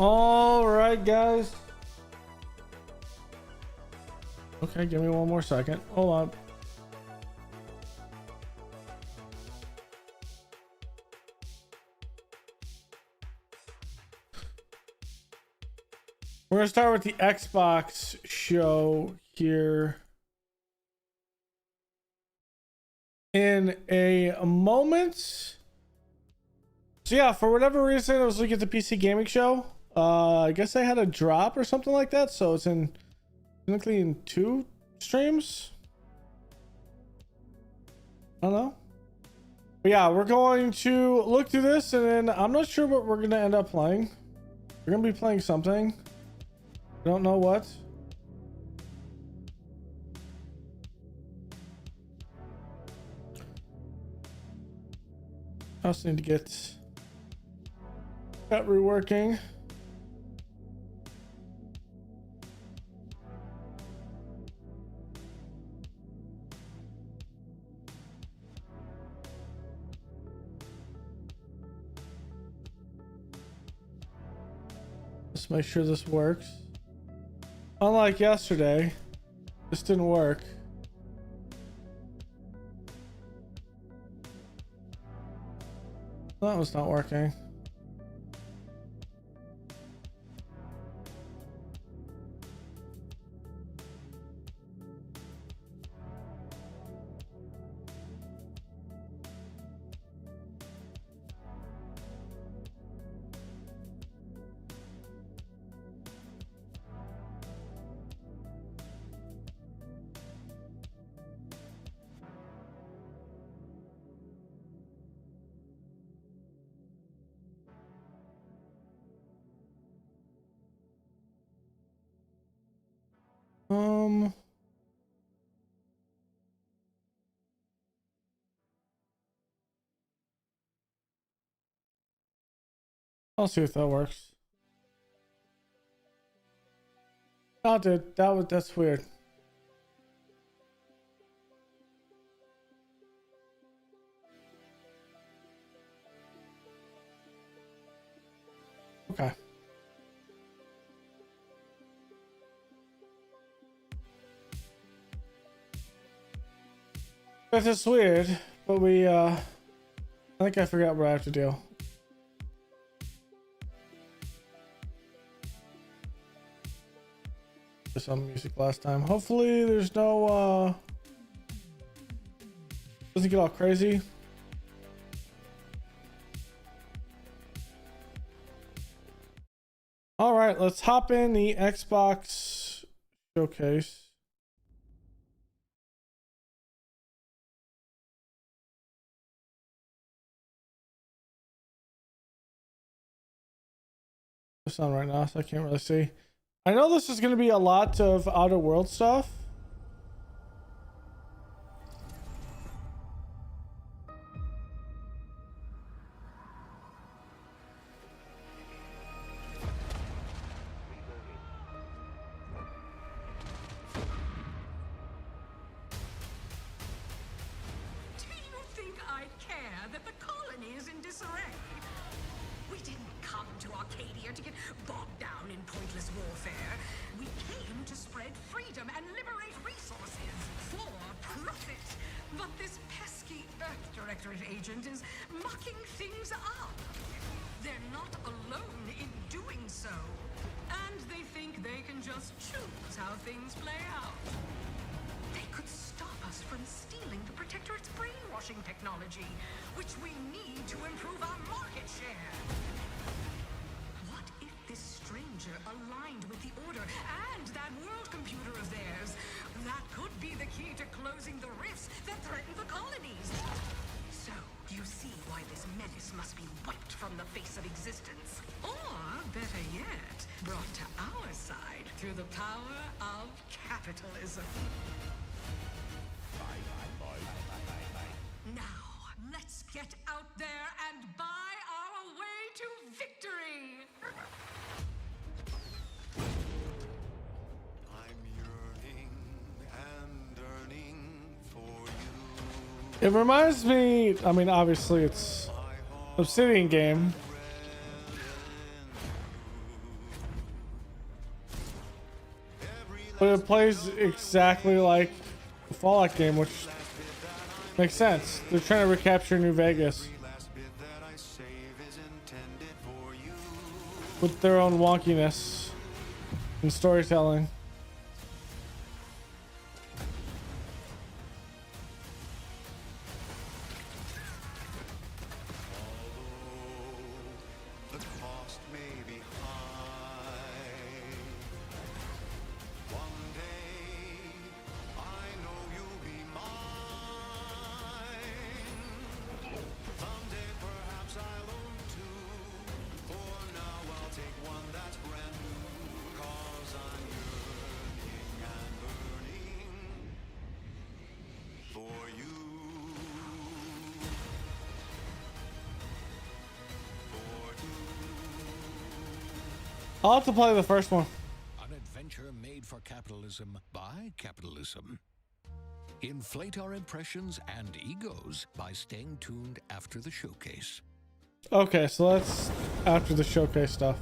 All right, guys. Okay, give me one more second. Hold on. We're gonna start with the Xbox show here in a moment. So yeah, for whatever reason, I was looking at the PC gaming show. I guess I had a drop or something like that, so it's technically in 2 streams. I don't know. But yeah, we're going to look through this, and then I'm not sure what we're gonna end up playing. We're gonna be playing something. I don't know what. I also need to get that reworking. Let's make sure this works. Unlike yesterday, this didn't work. That was not working. I'll see if that works. Oh, dude, that's weird. Okay. This is weird, but I think I forgot what I have to do. Some music last time. Hopefully there's no doesn't get all crazy. All right, let's hop in the Xbox showcase. It's on right now, so I can't really see. I know this is going to be a lot of Outer World stuff. Do you think I care that the colony is in disarray? We didn't come to Arcadia to get bogged down in pointless warfare. We came to spread freedom and liberate resources for profit. But this pesky Earth Directorate agent is mucking things up. They're not alone in doing so. And they think they can just choose how things play out. They could stop us from stealing the Protectorate's brainwashing technology, which we need to improve our market share. What if this stranger aligned with the Order and that world computer of theirs? That could be the key to closing the rifts that threaten the colonies. So, you see why this menace must be wiped from the face of existence. Or, better yet, brought to our side through the power of capitalism. Now, let's get out there and buy our way to victory! I'm yearning and yearning for you. It reminds me, I mean, obviously it's Obsidian game. but it plays exactly like the Fallout game, which makes sense. They're trying to recapture New Vegas last bit that I save is intended for you. with their own wonkiness and storytelling. The cost may be high. One day, I know you'll be mine. Someday, perhaps I'll own two. For now, I'll take one that's brand new. 'Cause I'm yearning and burning for you. I'll have to play the first one. An adventure made for capitalism by capitalism. Inflate our impressions and egos by staying tuned after the showcase. Okay, so that's after the showcase stuff.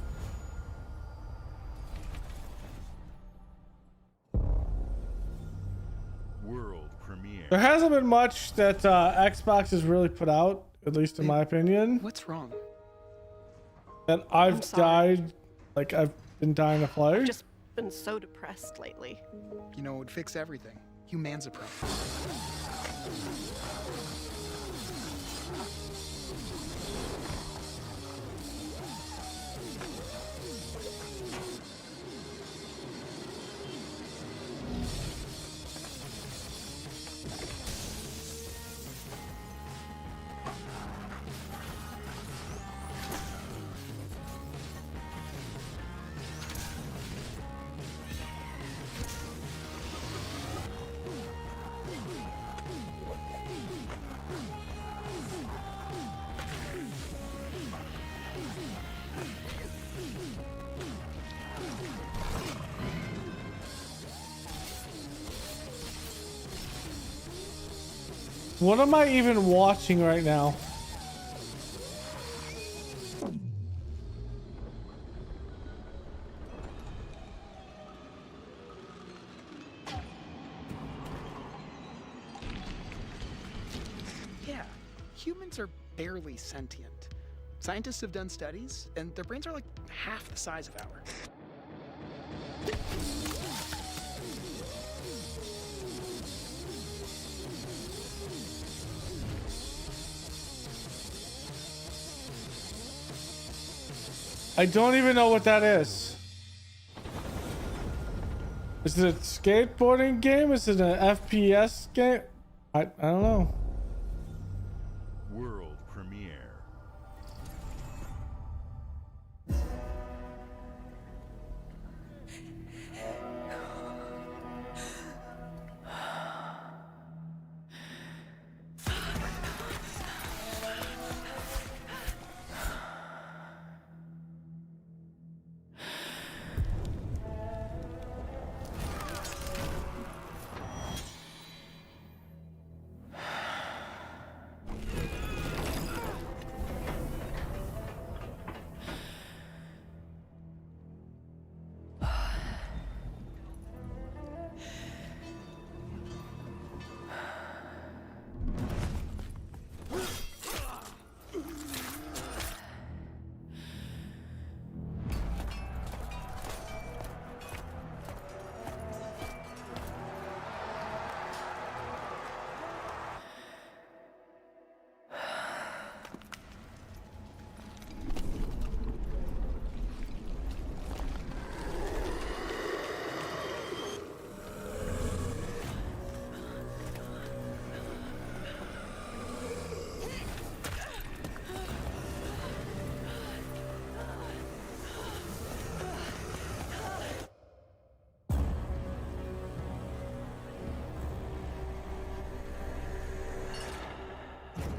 World premiere. There hasn't been much that Xbox has really put out, at least in my opinion, What's wrong? that I've I'm sorry. died, like I've been dying to play. Just been so depressed lately. You know, it would fix everything. Humanzapro. What am I even watching right now? Yeah, humans are barely sentient. Scientists have done studies, and their brains are like half the size of ours. I don't even know what that is. Is it a skateboarding game? Is it an FPS game? I don't know. World premiere.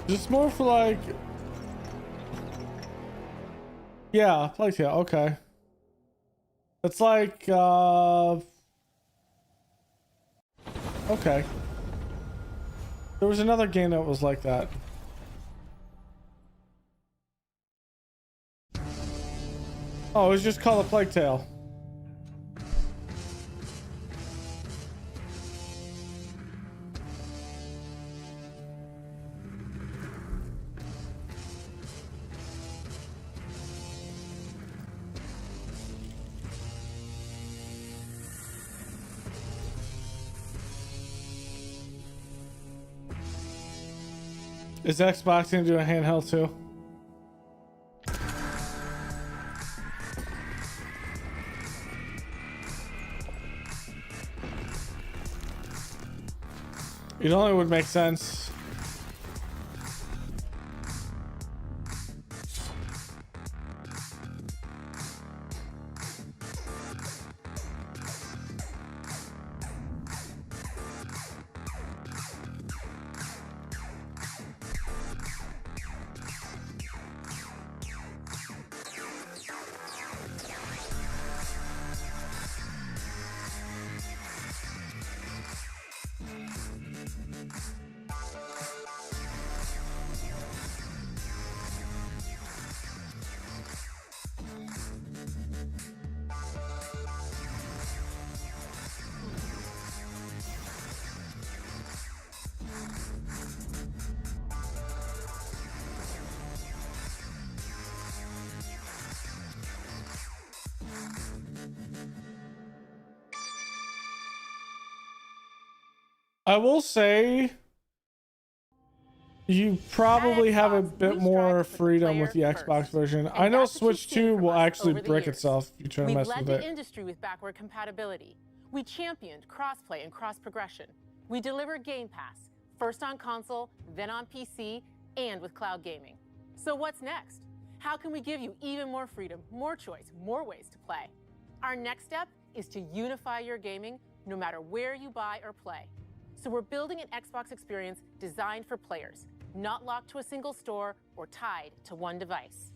Just more for like, yeah, like, yeah, okay. It's like, okay. There was another game that was like that. Oh, it was just called A Plague Tale. Is Xbox gonna do a handheld too? It only would make sense. I will say you probably have a Xbox, bit we more strive to put the freedom with the player Xbox first. version. And I know that's what you've Switch seen 2 from will us actually over the brick years. itself if you try to We've mess led with the it. industry with backward compatibility. We championed crossplay and cross progression. We delivered Game Pass, first on console, then on PC, and with cloud gaming. So what's next? How can we give you even more freedom, more choice, more ways to play? Our next step is to unify your gaming no matter where you buy or play. So we're building an Xbox experience designed for players, not locked to a single store or tied to one device.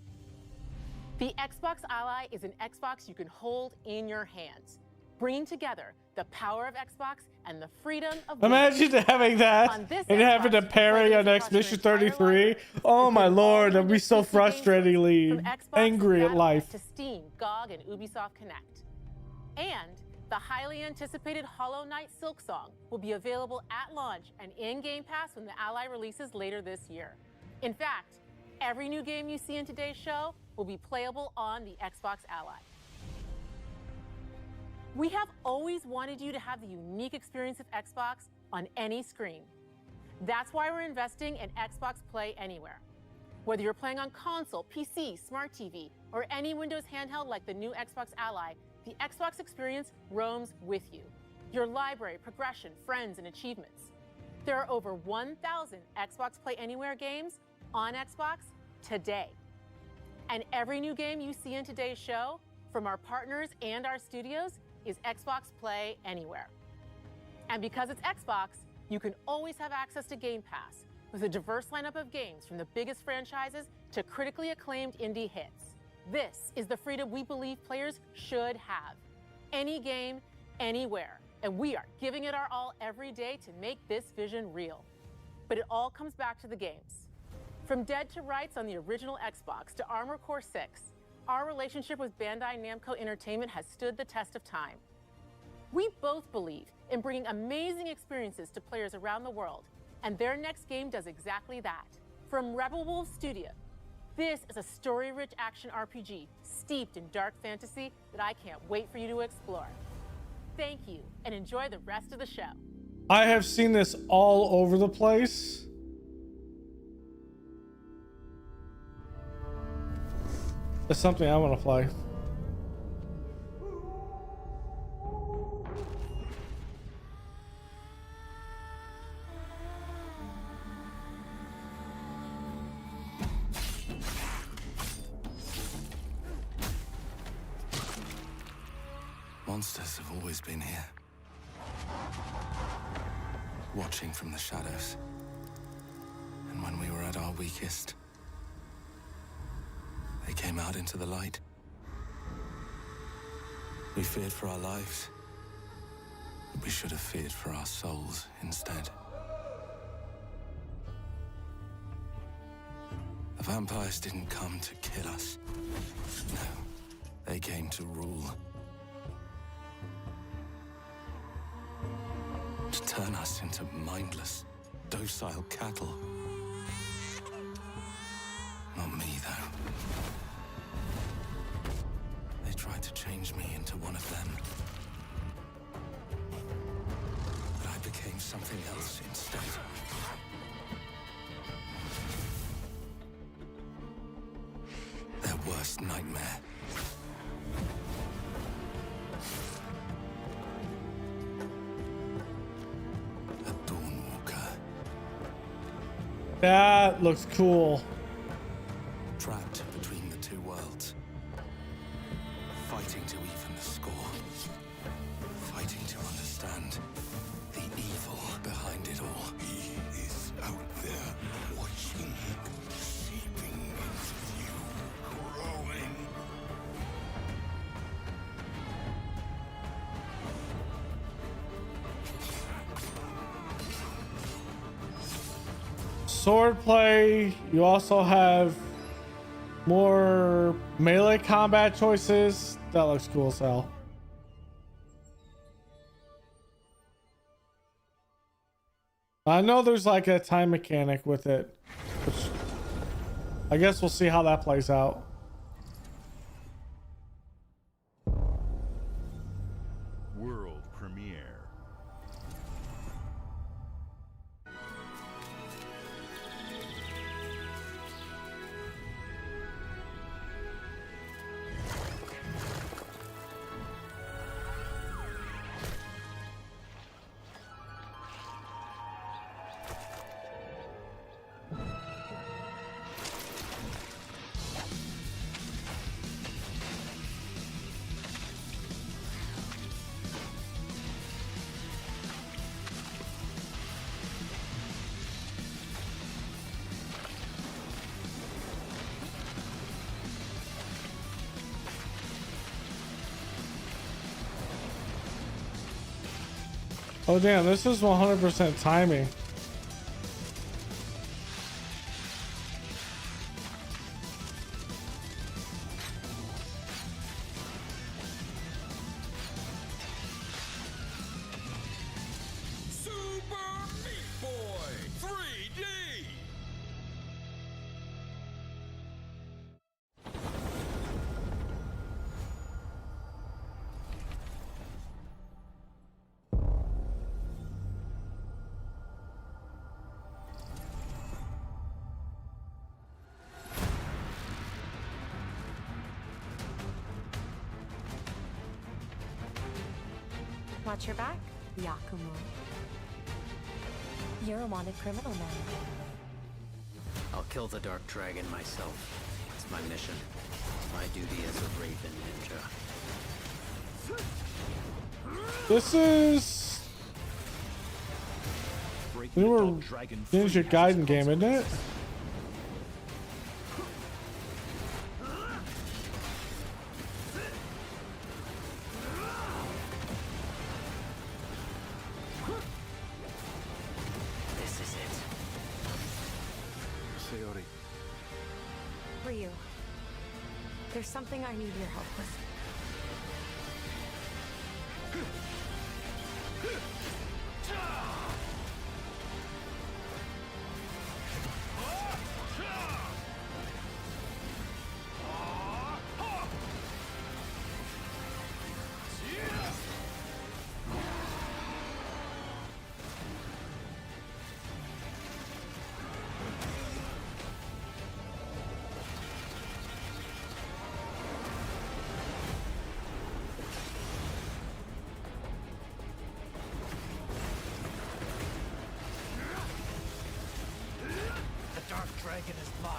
The Xbox Ally is an Xbox you can hold in your hands, bringing together the power of Xbox and the freedom of Imagine having that On this and having to Xbox, parry play on games across your Expedition entire 33. library, Oh my including all lord, the I'd be Windows so 50 game stores, frustratingly from Xbox angry at Battle.net life. to Steam, GOG, and Ubisoft Connect. And the highly anticipated Hollow Knight Silksong will be available at launch and in Game Pass when the Ally releases later this year. In fact, every new game you see in today's show will be playable on the Xbox Ally. We have always wanted you to have the unique experience of Xbox on any screen. That's why we're investing in Xbox Play Anywhere. Whether you're playing on console, PC, smart TV, or any Windows handheld like the new Xbox Ally, the Xbox experience roams with you. Your library, progression, friends, and achievements. There are over 1,000 Xbox Play Anywhere games on Xbox today. And every new game you see in today's show, from our partners and our studios, is Xbox Play Anywhere. And because it's Xbox, you can always have access to Game Pass with a diverse lineup of games from the biggest franchises to critically acclaimed indie hits. This is the freedom we believe players should have. Any game, anywhere. And we are giving it our all every day to make this vision real. But it all comes back to the games. From Dead to Rights on the original Xbox to Armored Core 6, our relationship with Bandai Namco Entertainment has stood the test of time. We both believe in bringing amazing experiences to players around the world, and their next game does exactly that. From Rebel Wolves Studio, this is a story-rich action RPG steeped in dark fantasy that I can't wait for you to explore. Thank you, and enjoy the rest of the show. I have seen this all over the place. It's something I want to play. Monsters have always been here, watching from the shadows. And when we were at our weakest, they came out into the light. We feared for our lives. We should have feared for our souls instead. The vampires didn't come to kill us. No, they came to rule. To turn us into mindless, docile cattle. Not me, though. They tried to change me into one of them. But I became something else instead. worst nightmare. A Dawnwalker. That looks cool. Trapped between the two worlds. Fighting to even the score. Fighting to understand the evil behind it all. He is out there watching, seeping into you, growing. Swordplay. You also have more melee combat choices. That looks cool as hell. I know there's like a time mechanic with it, which I guess we'll see how that plays out. World premiere. Oh damn, this is 100% timing. Super Meat Boy 3D. Watch your back, Yakumo. You're a wanted criminal now. I'll kill the Dark Dragon myself. It's my mission. My duty as a Raven Ninja. This is newer Ninja Gaiden game, isn't it? This is it. Sayori, Ryu, there's something I need your help with. The Dark Dragon is mine.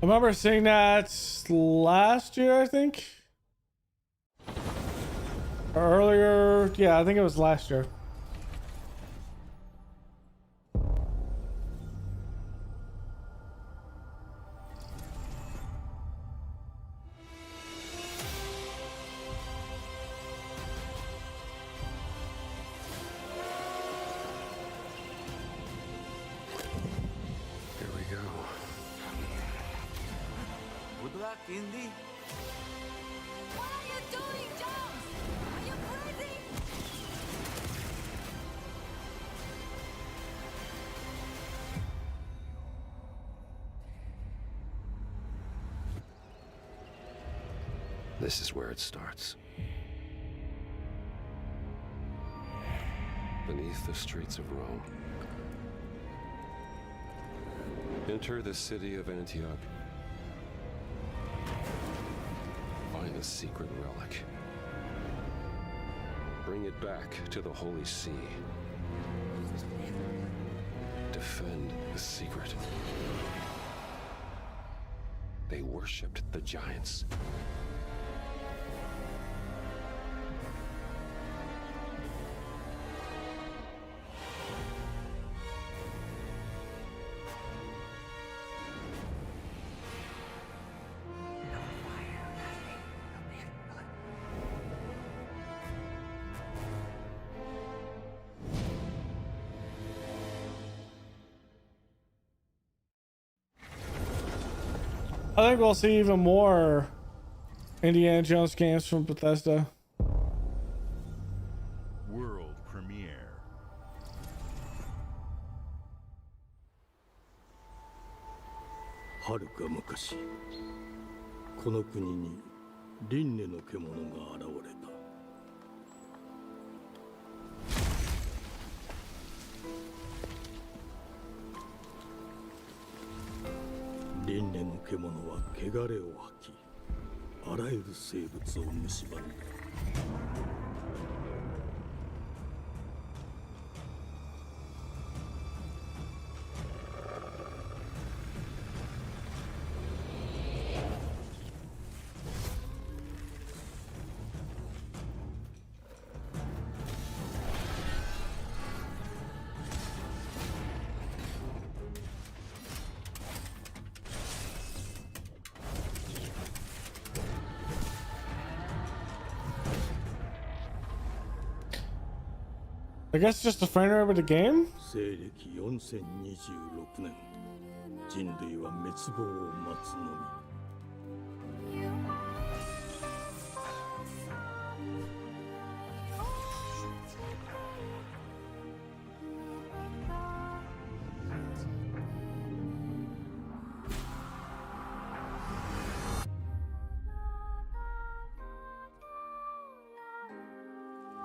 I remember seeing that last year, I think. Or earlier. Yeah, I think it was last year. here we go. Good luck, Indy. What are you doing, Jones? Are you crazy? This is where it starts. Beneath the streets of Rome, Enter the city of Antioch. Find the secret relic. Bring it back to the Holy See. Defend the secret. They worshipped the giants. I think we'll see even more Indiana Jones games from Bethesda. World premiere. はるか昔、この国に輪廻の獣が現れた。輪廻の獣は汚れを吐き、あらゆる生物を蝕んだ。I guess just a friend over the game? 西暦4026年、人類は滅亡を待つのみ。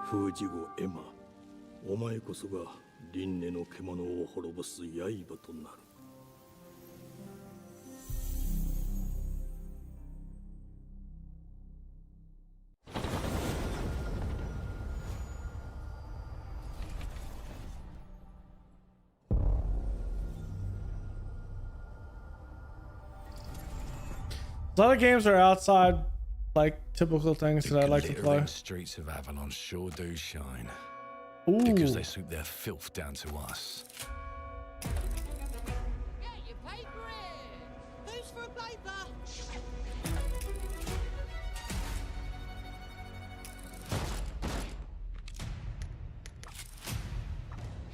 封じ子エマ、お前こそが輪廻の獣を滅ぼす刃となる。A lot of games are outside, like typical things that I like to play. The streets of Avalon sure do shine. Ooh. Because they swoop their filth down to us. Get your paper in! Who's for a paper?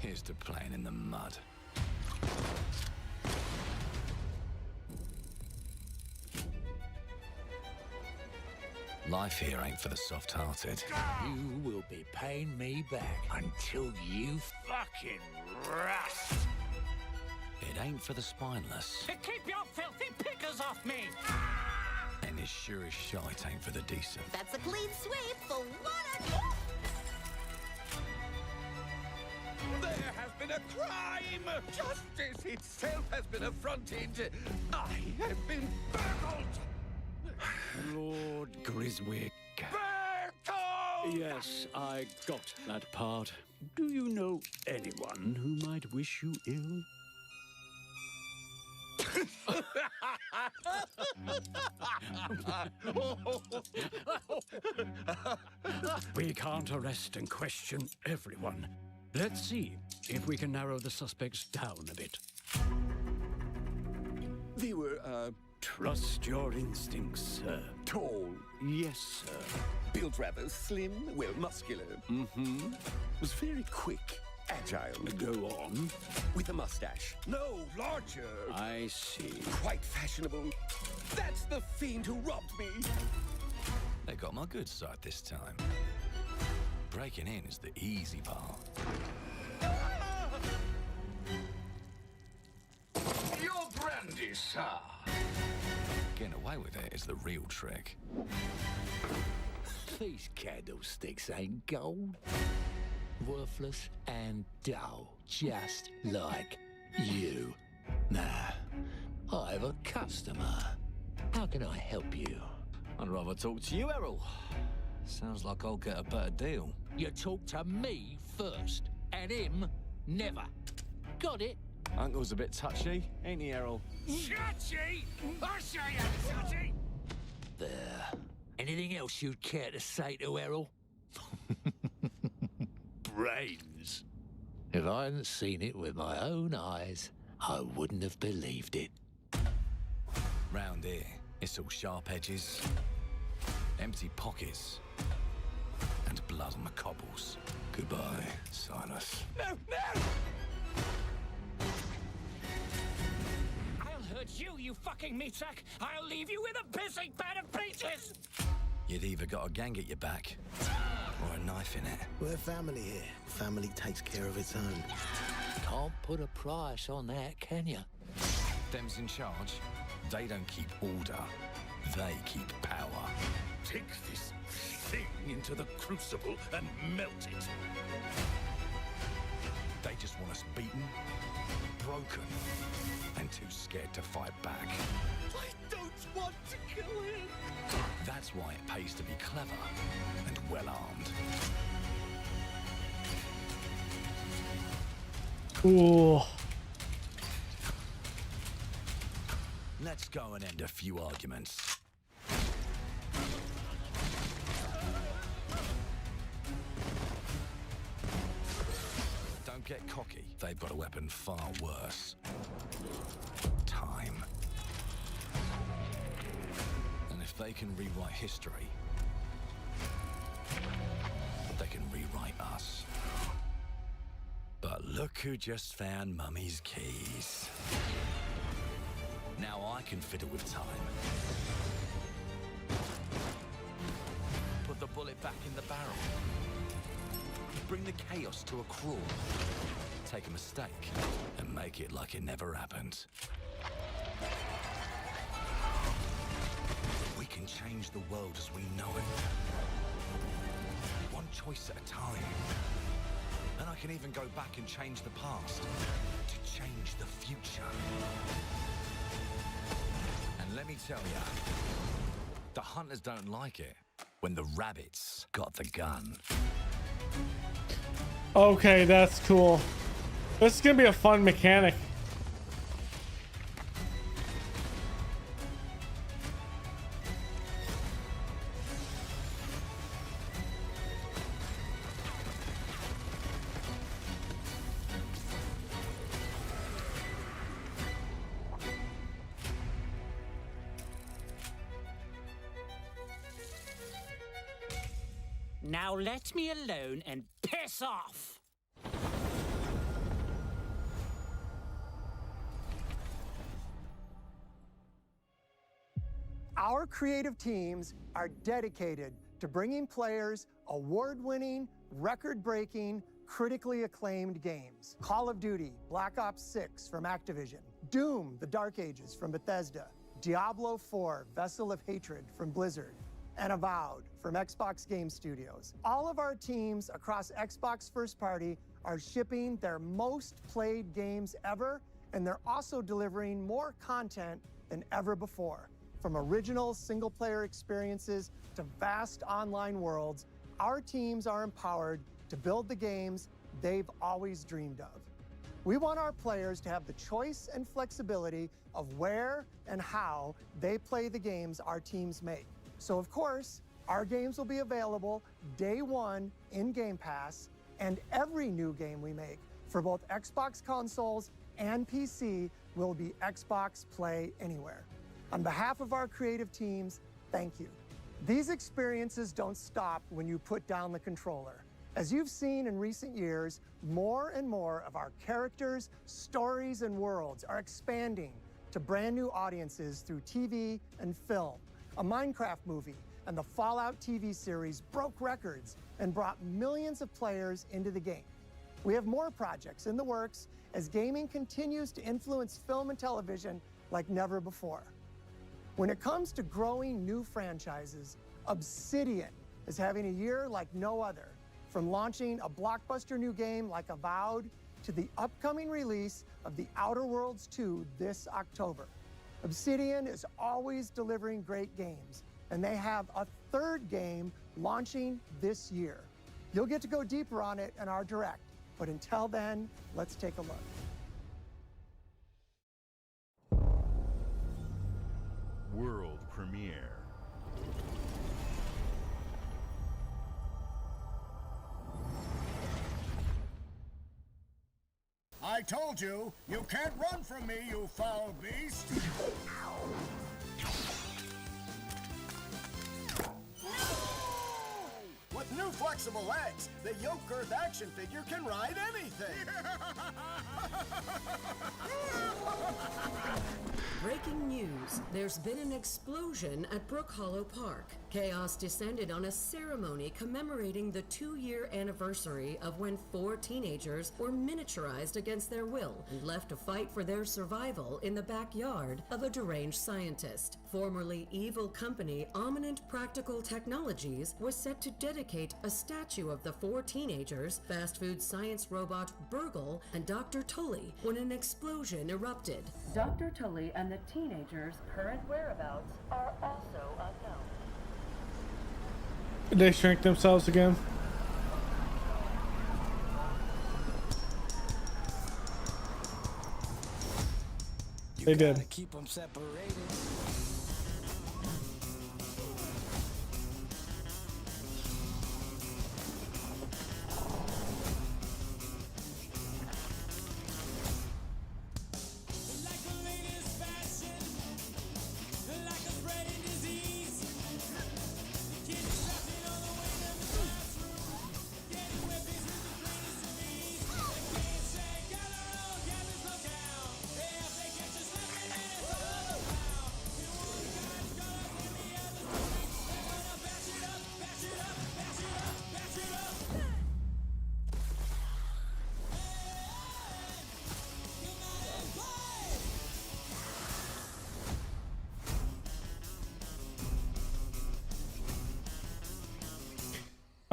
Here's to playing in the mud. Life here ain't for the soft-hearted. You will be paying me back until you fucking rust. It ain't for the spineless. Keep your filthy pickers off me! And as sure as shite ain't for the decent. That's a clean sweep for what There has been a crime! Justice itself has been affronted! I have been burgled! Lord Griswick. Burgled! Yes, I got that part. Do you know anyone who might wish you ill? We can't arrest and question everyone. Let's see if we can narrow the suspects down a bit. They were, Trust your instincts, sir. tall, Yes, sir. built rather slim, well, muscular. Mm-hmm. Was very quick, agile. Go on. With a mustache. No, larger. I see. Quite fashionable. That's the fiend who robbed me. They got my good side this time. Breaking in is the easy part. Your brandy, sir. Getting away with it is the real trick. These candlesticks ain't gold. Worthless and dull, just like you. Nah, I'm a customer. How can I help you? I'd rather talk to you, Errol. Sounds like I'll get a better deal. You talk to me first, and him never. Got it? Uncle's a bit touchy, ain't he, Errol? Touchy? I say I'm touchy! There. Anything else you'd care to say to Errol? Brains. If I hadn't seen it with my own eyes, I wouldn't have believed it. Round here, it's all sharp edges, empty pockets, and blood on the cobbles. Goodbye, Silas. No, no! I'll hurt you, you fucking meatsack! I'll leave you with a pissing bed of peaches! You'd either got a gang at your back, or a knife in it. We're family here. Family takes care of its own. Can't put a price on that, can you? Them's in charge. They don't keep order. They keep power. Take this thing into the crucible and melt it. They just want us beaten, broken, and too scared to fight back. I don't want to kill him! That's why it pays to be clever and well-armed. Cool. Let's go and end a few arguments. Don't get cocky. They've got a weapon far worse. Time. And if they can rewrite history, they can rewrite us. But look who just found Mummy's keys. Now I can fiddle with time. Put the bullet back in the barrel. Bring the chaos to a crawl. Take a mistake and make it like it never happened. We can change the world as we know it. One choice at a time. And I can even go back and change the past to change the future. And let me tell ya, the hunters don't like it when the rabbits got the gun. Okay, that's cool. This is gonna be a fun mechanic. Now let me alone and piss off! Our creative teams are dedicated to bringing players award-winning, record-breaking, critically acclaimed games. Call of Duty, Black Ops 6 from Activision, Doom, The Dark Ages from Bethesda, Diablo 4, Vessel of Hatred from Blizzard, and Avowed from Xbox Game Studios. All of our teams across Xbox First Party are shipping their most played games ever, and they're also delivering more content than ever before. From original single-player experiences to vast online worlds, our teams are empowered to build the games they've always dreamed of. We want our players to have the choice and flexibility of where and how they play the games our teams make. So of course, our games will be available day one in Game Pass, and every new game we make for both Xbox consoles and PC will be Xbox Play Anywhere. On behalf of our creative teams, thank you. These experiences don't stop when you put down the controller. As you've seen in recent years, more and more of our characters, stories, and worlds are expanding to brand new audiences through TV and film. A Minecraft movie and the Fallout TV series broke records and brought millions of players into the game. We have more projects in the works as gaming continues to influence film and television like never before. When it comes to growing new franchises, Obsidian is having a year like no other. From launching a blockbuster new game like Avowed to the upcoming release of The Outer Worlds 2 this October. Obsidian is always delivering great games, and they have a third game launching this year. You'll get to go deeper on it in our Direct, but until then, let's take a look. World premiere. I told you, you can't run from me, you foul beast! With new flexible legs, the Yoke Girth action figure can ride anything! Breaking news. There's been an explosion at Brook Hollow Park. Chaos descended on a ceremony commemorating the 2-year anniversary of when 4 teenagers were miniaturized against their will and left to fight for their survival in the backyard of a deranged scientist. Formerly evil company Ominent Practical Technologies was set to dedicate a statue of the 4 teenagers, fast food science robot Burgle, and Dr. Tully when an explosion erupted. Dr. Tully and the teenagers' current whereabouts are also unknown. Did they shrink themselves again? They did. Keep them separated.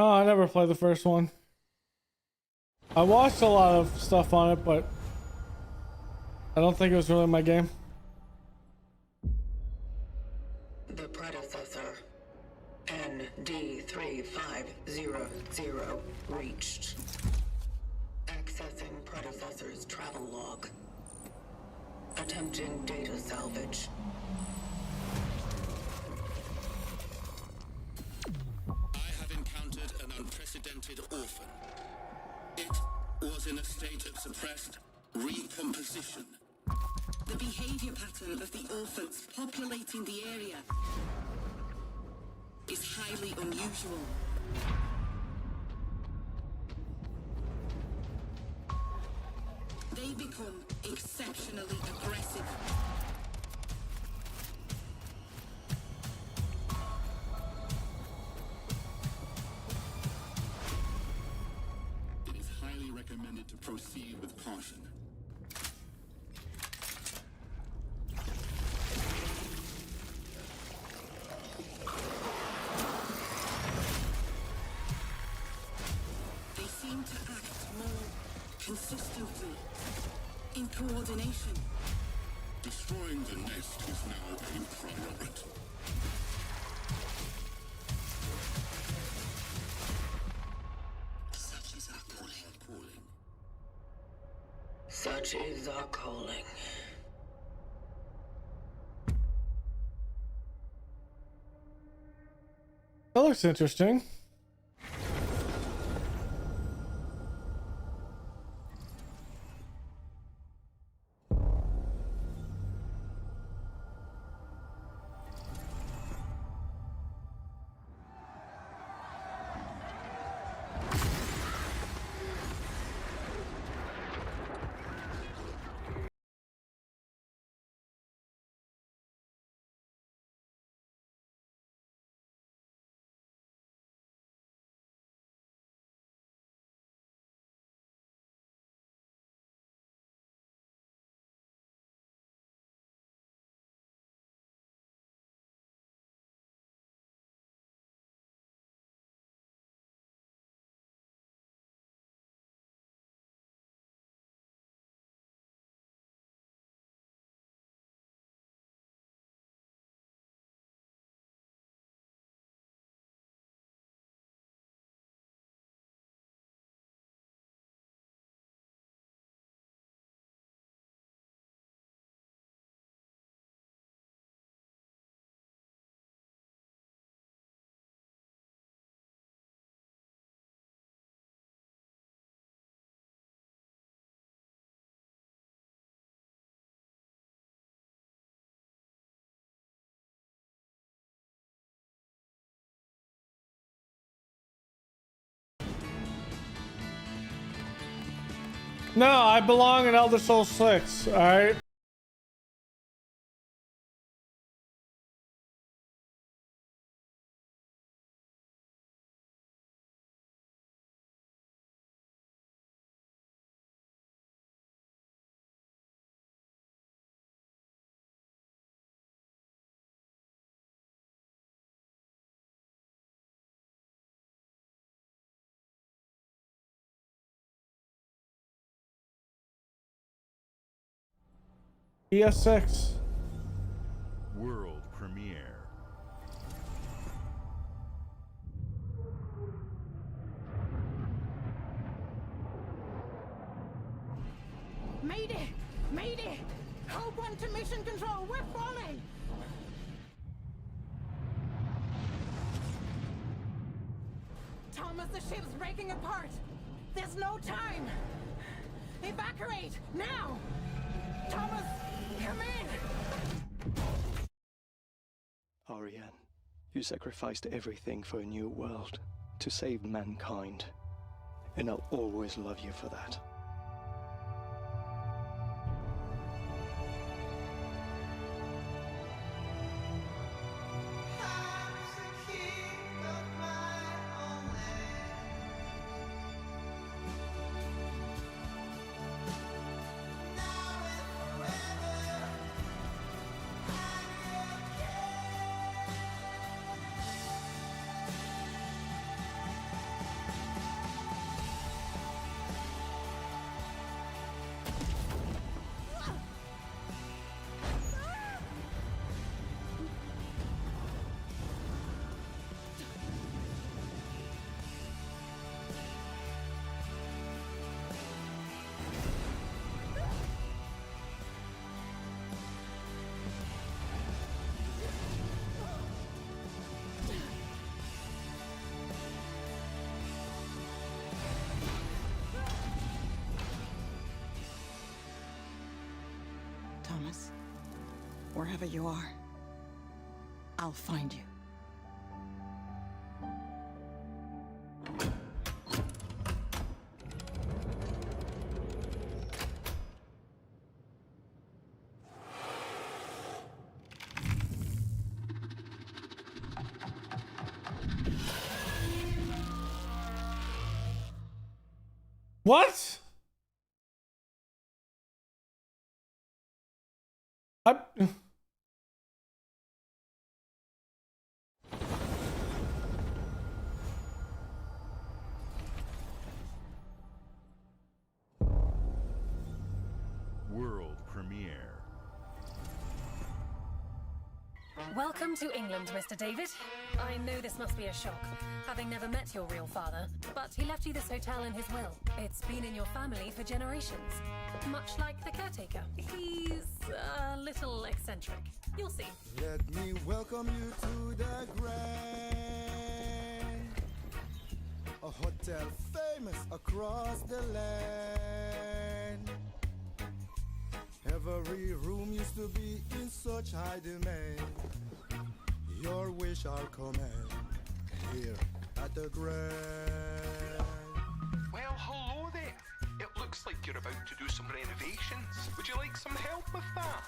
Oh, I never played the first one. I watched a lot of stuff on it, but I don't think it was really my game. The predecessor, ND3500, reached. Accessing predecessor's travel log. Attempting data salvage. Unprecedented orphan. It was in a state of suppressed recomposition. The behavior pattern of the orphans populating the area is highly unusual. They become exceptionally aggressive. Recommended to proceed with caution. They seem to act more consistently, in coordination. Destroying the nest is now a priority. Such is our calling. That looks interesting. No, I belong in Elder Scrolls 6. All right. PS6. World premiere. Mayday! Mayday! Code 1 to mission control, we're falling! Thomas, the ship's breaking apart! There's no time! Evacuate! Now! Thomas, come in! Ariane, you sacrificed everything for a new world, to save mankind. And I'll always love you for that. Thomas, wherever you are, I'll find you. What? World premiere. Welcome to England, Mr. David. I know this must be a shock, having never met your real father, but he left you this hotel in his will. It's been in your family for generations, much like the caretaker. He's a little eccentric. You'll see. Let me welcome you to the Grand, a hotel famous across the land. Every room used to be in such high demand. Your wish I'll command here at the Grand. Well, hello there. It looks like you're about to do some renovations. Would you like some help with that?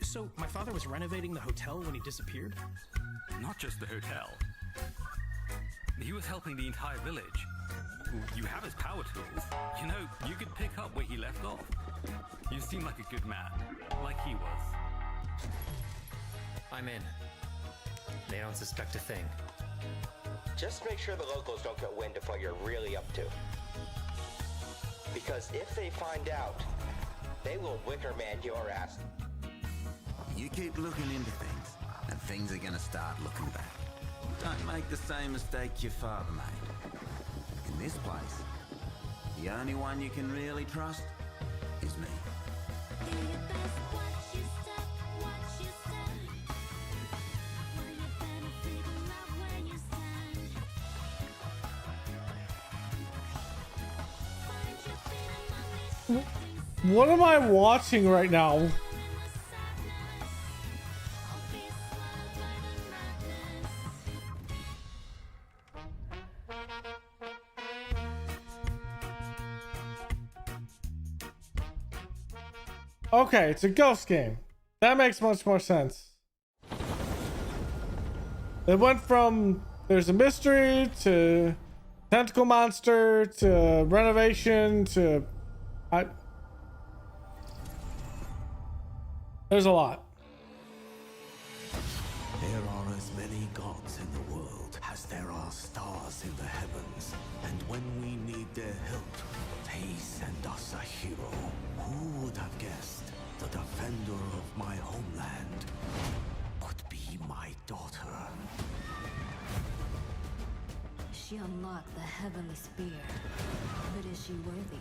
So, my father was renovating the hotel when he disappeared? Not just the hotel. He was helping the entire village. You have his power tools. You know, you could pick up where he left off. You seem like a good man, like he was. I'm in. They don't suspect a thing. Just make sure the locals don't get wind of what you're really up to. Because if they find out, they will Wickerman your ass. You keep looking into things, and things are gonna start looking back. Don't make the same mistake your father made. In this place, the only one you can really trust is me. What am I watching right now? Okay, it's a ghost game. That makes much more sense. It went from there's a mystery to tentacle monster to renovation to there's a lot. There are as many gods in the world as there are stars in the heavens. And when we need their help, they send us a hero. Who would have guessed the defender of my homeland would be my daughter? She unlocked the heavenly spear, but is she worthy?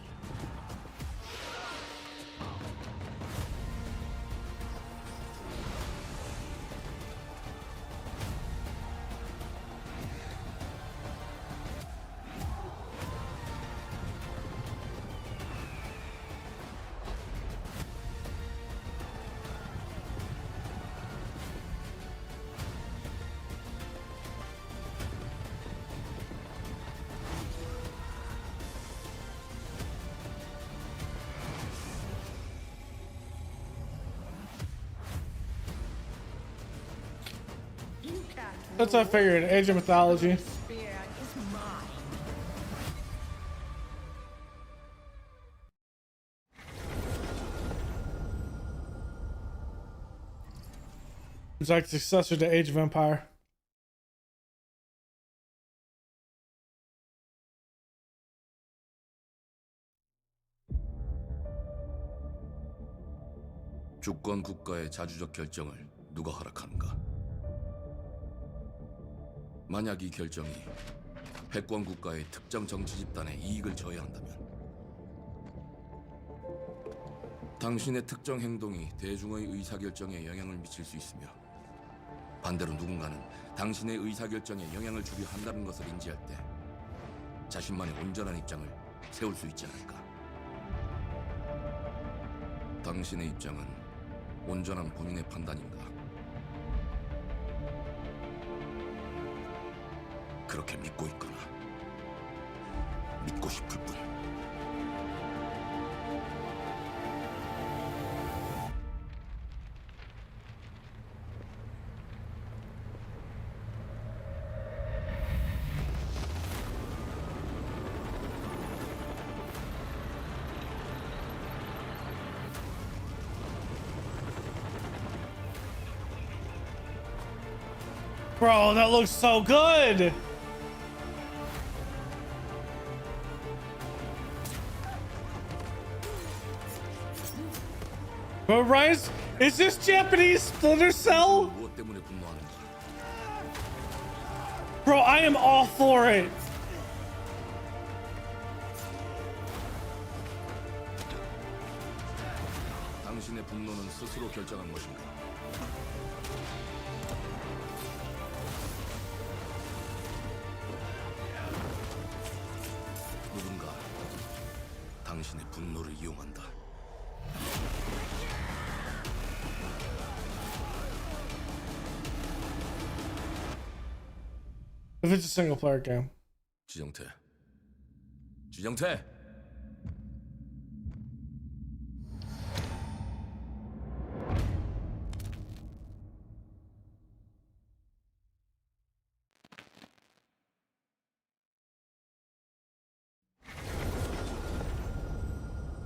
That's what I figured. Age of Mythology. It's like the successor to Age of Empire. 주권 국가의 자주적 결정을 누가 허락하는가? 만약 이 결정이 패권 국가의 특정 정치 집단의 이익을 저해한다면 당신의 특정 행동이 대중의 의사결정에 영향을 미칠 수 있으며 반대로 누군가는 당신의 의사결정에 영향을 주려 한다는 것을 인지할 때 자신만의 온전한 입장을 세울 수 있지 않을까? 당신의 입장은 온전한 본인의 판단인가? 그렇게 믿고 있거나 믿고 싶을 뿐. Bro, that looks so good. Bro, Rise, is this Japanese Splinter Cell? 무엇 때문에 분노하는가? Bro, I am all for it. 당신의 분노는 스스로 결정한 것인가? 누군가 당신의 분노를 이용한다. If it's a single player game. 지정태. 지정태.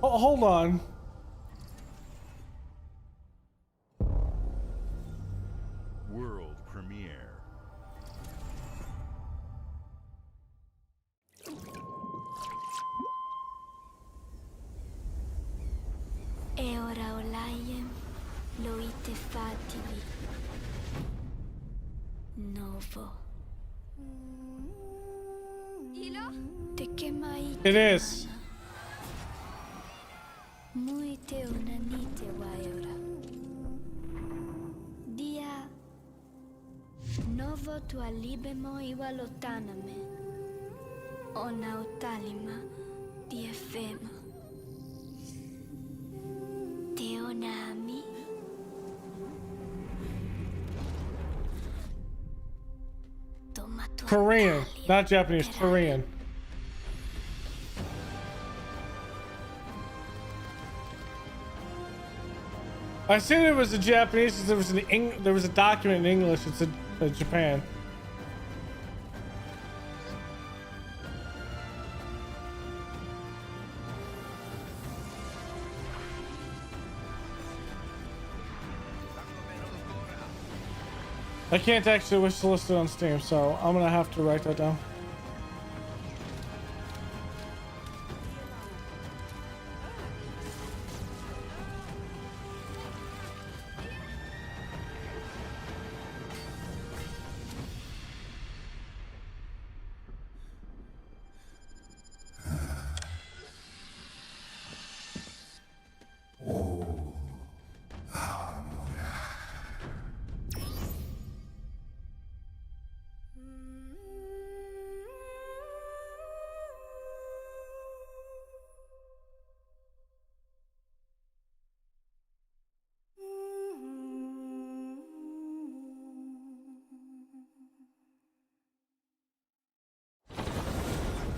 Oh, hold on. World premiere. E ora Olaiem loite fativi. Novo. Te kemai. It is. Muite onanite waiora. Dia. Novo tu alibemo iwalotaname. Ona otalima diefemo. Teonami. Korean, not Japanese, Korean. I said it was a Japanese because there was a document in English. It's a Japan. I can't actually wish to list it on Steam, so I'm gonna have to write that down.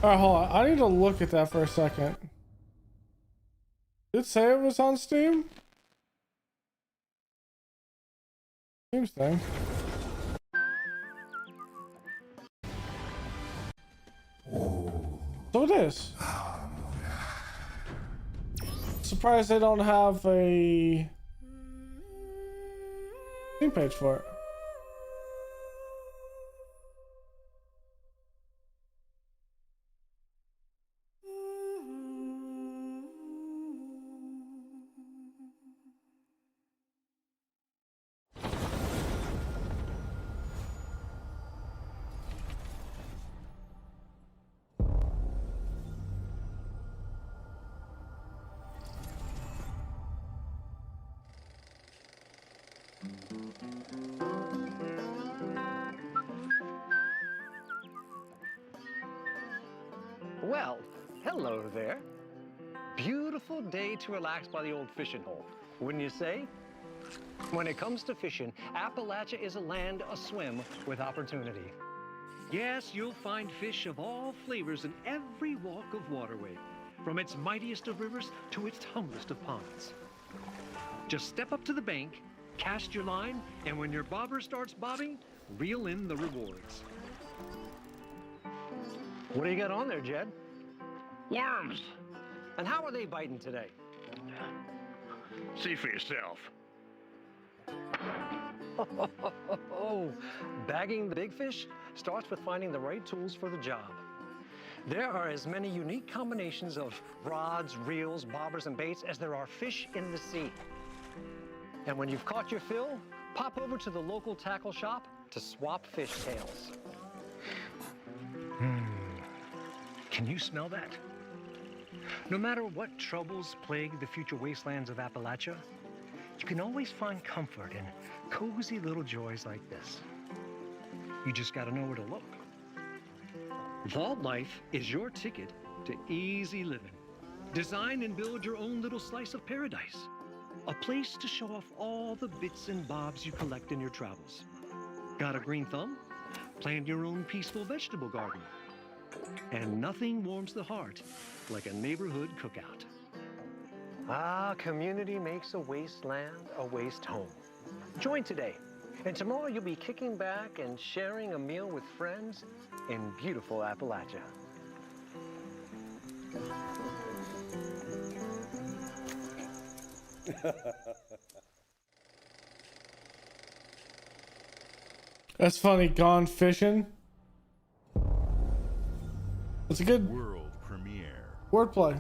Alright, hold on. I need to look at that for a second. Did it say it was on Steam? Steam thing. So it is. Surprised they don't have a Steam page for it. Well, hello there. Beautiful day to relax by the old fishing hole, wouldn't you say? When it comes to fishing, Appalachia is a land aswim with opportunity. Yes, you'll find fish of all flavors in every walk of waterway, from its mightiest of rivers to its humblest of ponds. Just step up to the bank, cast your line, and when your bobber starts bobbing, reel in the rewards. What do you got on there, Jed? Worms. And how are they biting today? See for yourself. Bagging the big fish starts with finding the right tools for the job. There are as many unique combinations of rods, reels, bobbers, and baits as there are fish in the sea. And when you've caught your fill, pop over to the local tackle shop to swap fish tails. Can you smell that? No matter what troubles plague the future wastelands of Appalachia, you can always find comfort in cozy little joys like this. You just gotta know where to look. Vault Life is your ticket to easy living. Design and build your own little slice of paradise. A place to show off all the bits and bobs you collect in your travels. Got a green thumb? Plant your own peaceful vegetable garden. And nothing warms the heart like a neighborhood cookout. Ah, community makes a wasteland a waste home. Join today, and tomorrow you'll be kicking back and sharing a meal with friends in beautiful Appalachia. That's funny. Gone fishing. That's a good world premiere. Wordplay.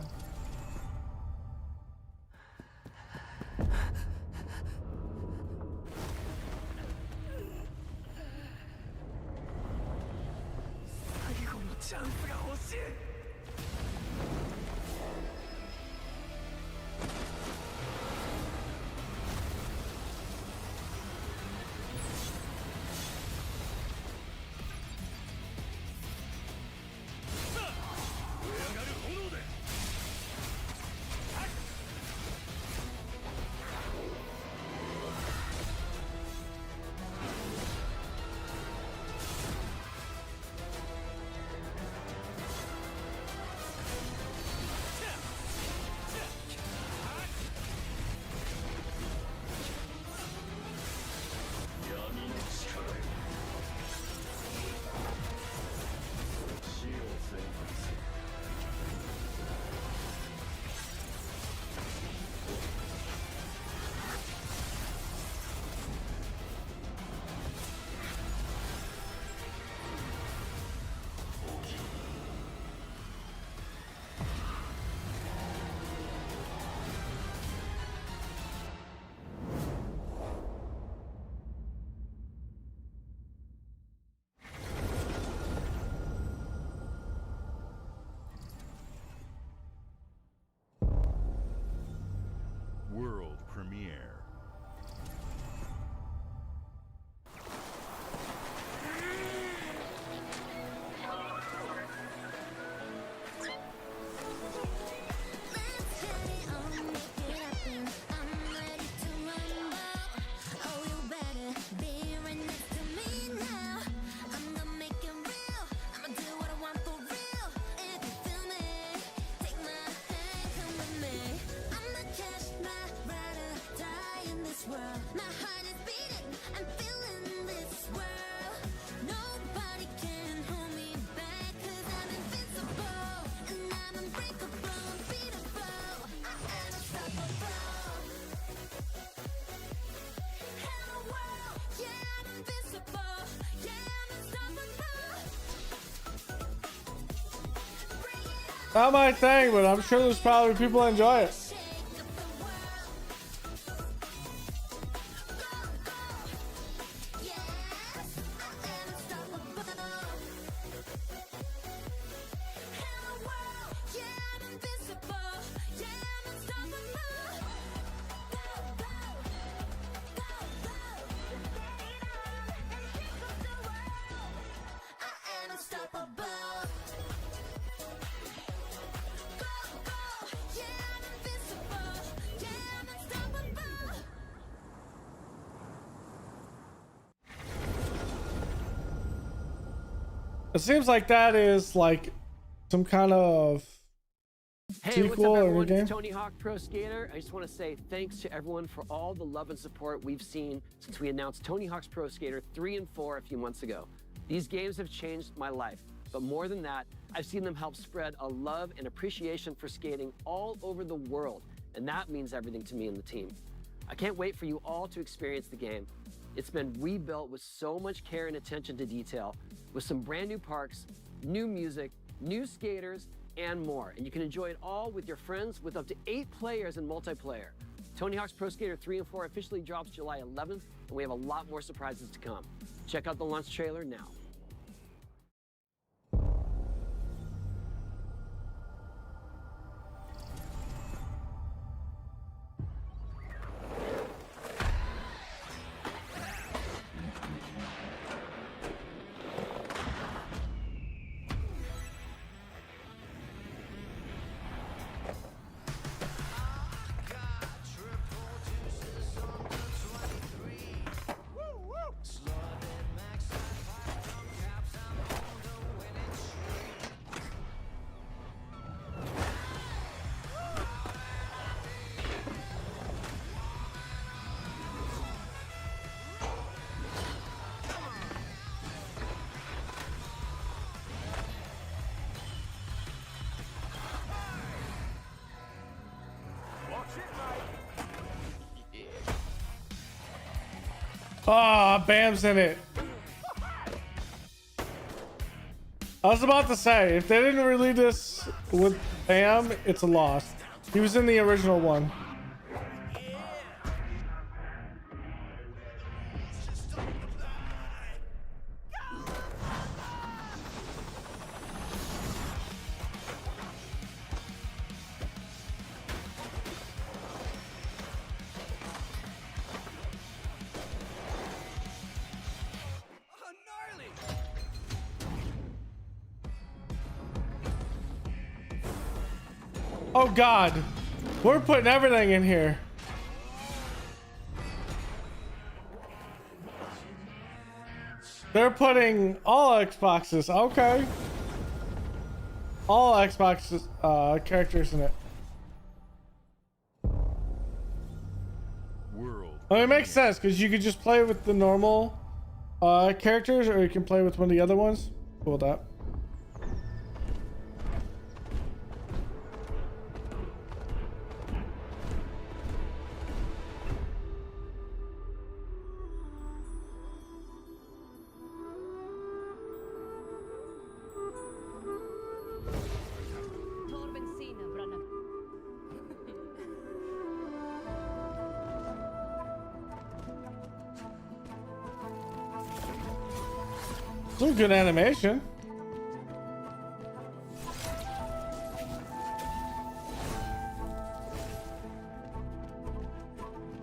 World premiere. Not my thing, but I'm sure there's probably people that enjoy it. It seems like that is like some kind of Hey, what's up, sequel or everyone? game. It's Tony Hawk Pro Skater. I just want to say thanks to everyone for all the love and support we've seen since we announced Tony Hawk's Pro Skater 3 and 4 a few months ago. These games have changed my life, but more than that, I've seen them help spread a love and appreciation for skating all over the world, and that means everything to me and the team. I can't wait for you all to experience the game. It's been rebuilt with so much care and attention to detail, with some brand new parks, new music, new skaters, and more. And you can enjoy it all with your friends with up to 8 players in multiplayer. Tony Hawk's Pro Skater 3 and 4 officially drops July 11th, and we have a lot more surprises to come. Check out the launch trailer now. Ah, Bam's in it. I was about to say, if they didn't release this with Bam, it's a loss. He was in the original one. Oh God, we're putting everything in here. They're putting all Xboxes. Okay. All Xbox characters in it. World. I mean, it makes sense because you could just play with the normal characters, or you can play with one of the other ones. Cool with that. Some good animation.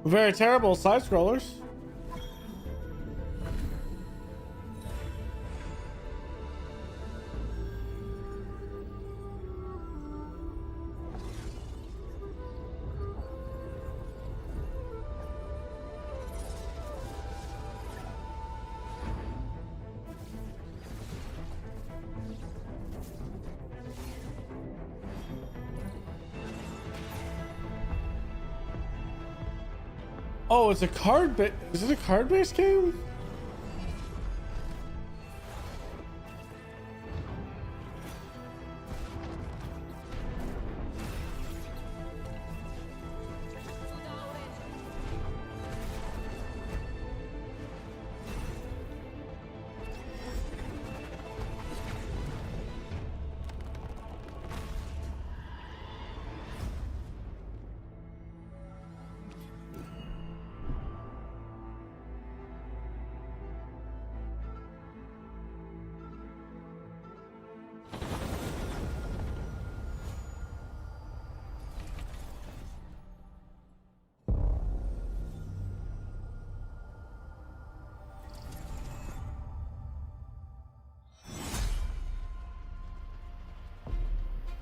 Very terrible side scrollers. Oh, it's a card bit. Is it a card-based game?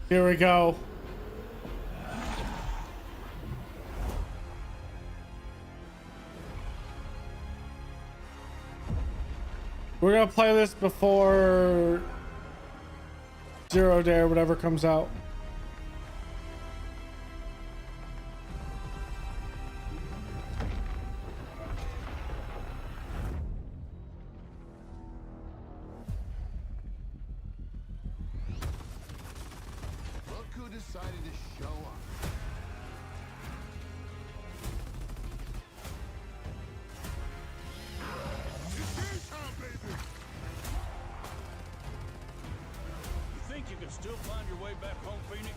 Here we go. We're gonna play this before Zero Day or whatever comes out. Look who decided to show up. It's game time, baby! You think you can still find your way back home, Phoenix?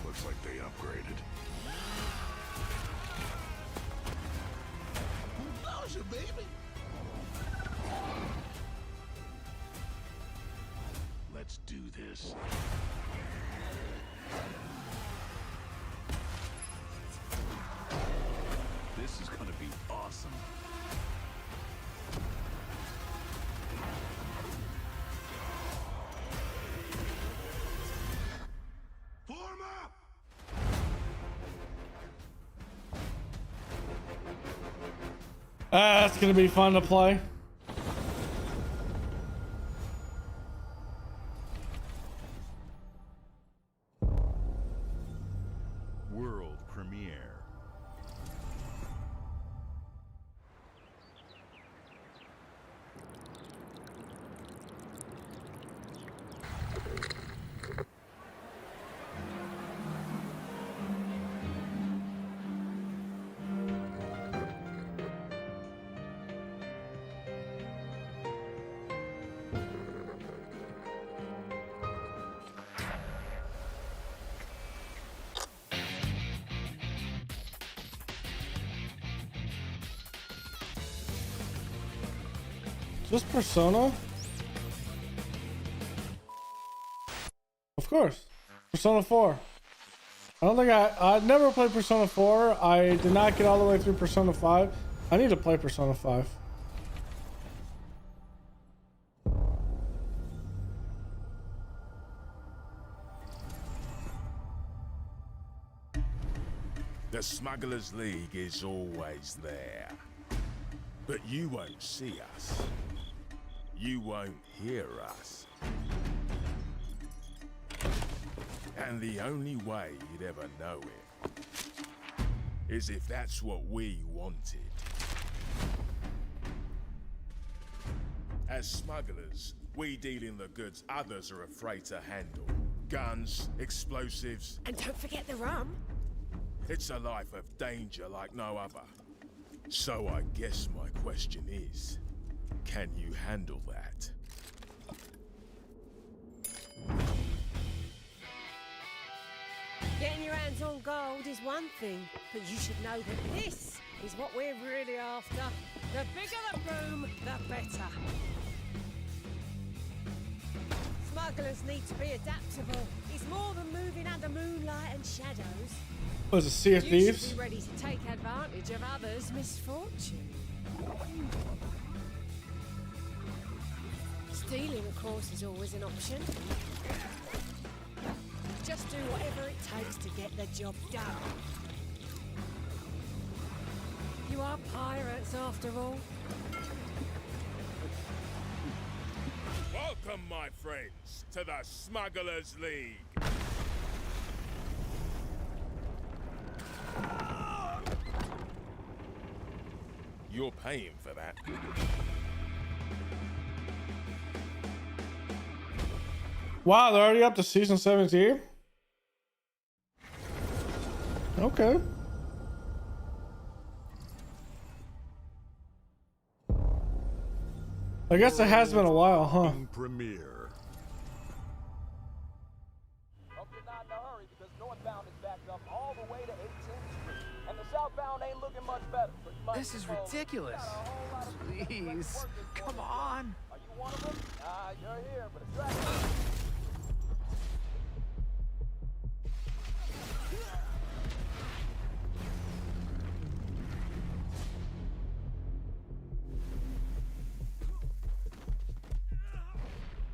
Looks like they upgraded. Who knows you, baby? Let's do this. This is gonna be awesome. Form up! That's gonna be fun to play. World premiere. Just Persona? Of course. Persona 4. I don't think I never played Persona 4. I did not get all the way through Persona 5. I need to play Persona 5. The Smugglers League is always there. But you won't see us. You won't hear us. And the only way you'd ever know it is if that's what we wanted. As smugglers, we deal in the goods others are afraid to handle. Guns, explosives. And don't forget the rum. It's a life of danger like no other. So I guess my question is, can you handle that? Getting your hands on gold is one thing, but you should know that this is what we're really after. The bigger the room, the better. Smugglers need to be adaptable. It's more than moving under moonlight and shadows. Was it Sea of You Thieves? should be ready to take advantage of others' misfortune. Stealing, of course, is always an option. Just do whatever it takes to get the job done. You are pirates, after all. Welcome, my friends, to the Smugglers League. You're paying for that. Wow, they're already up to season 17? Okay. I guess it has been a while, huh? Premiere. Hope you're not in a hurry because northbound is backed up all the way to 18th Street. And the southbound ain't looking much better. This is ridiculous. Please, come on. Are you one of them? You're here, but it's right.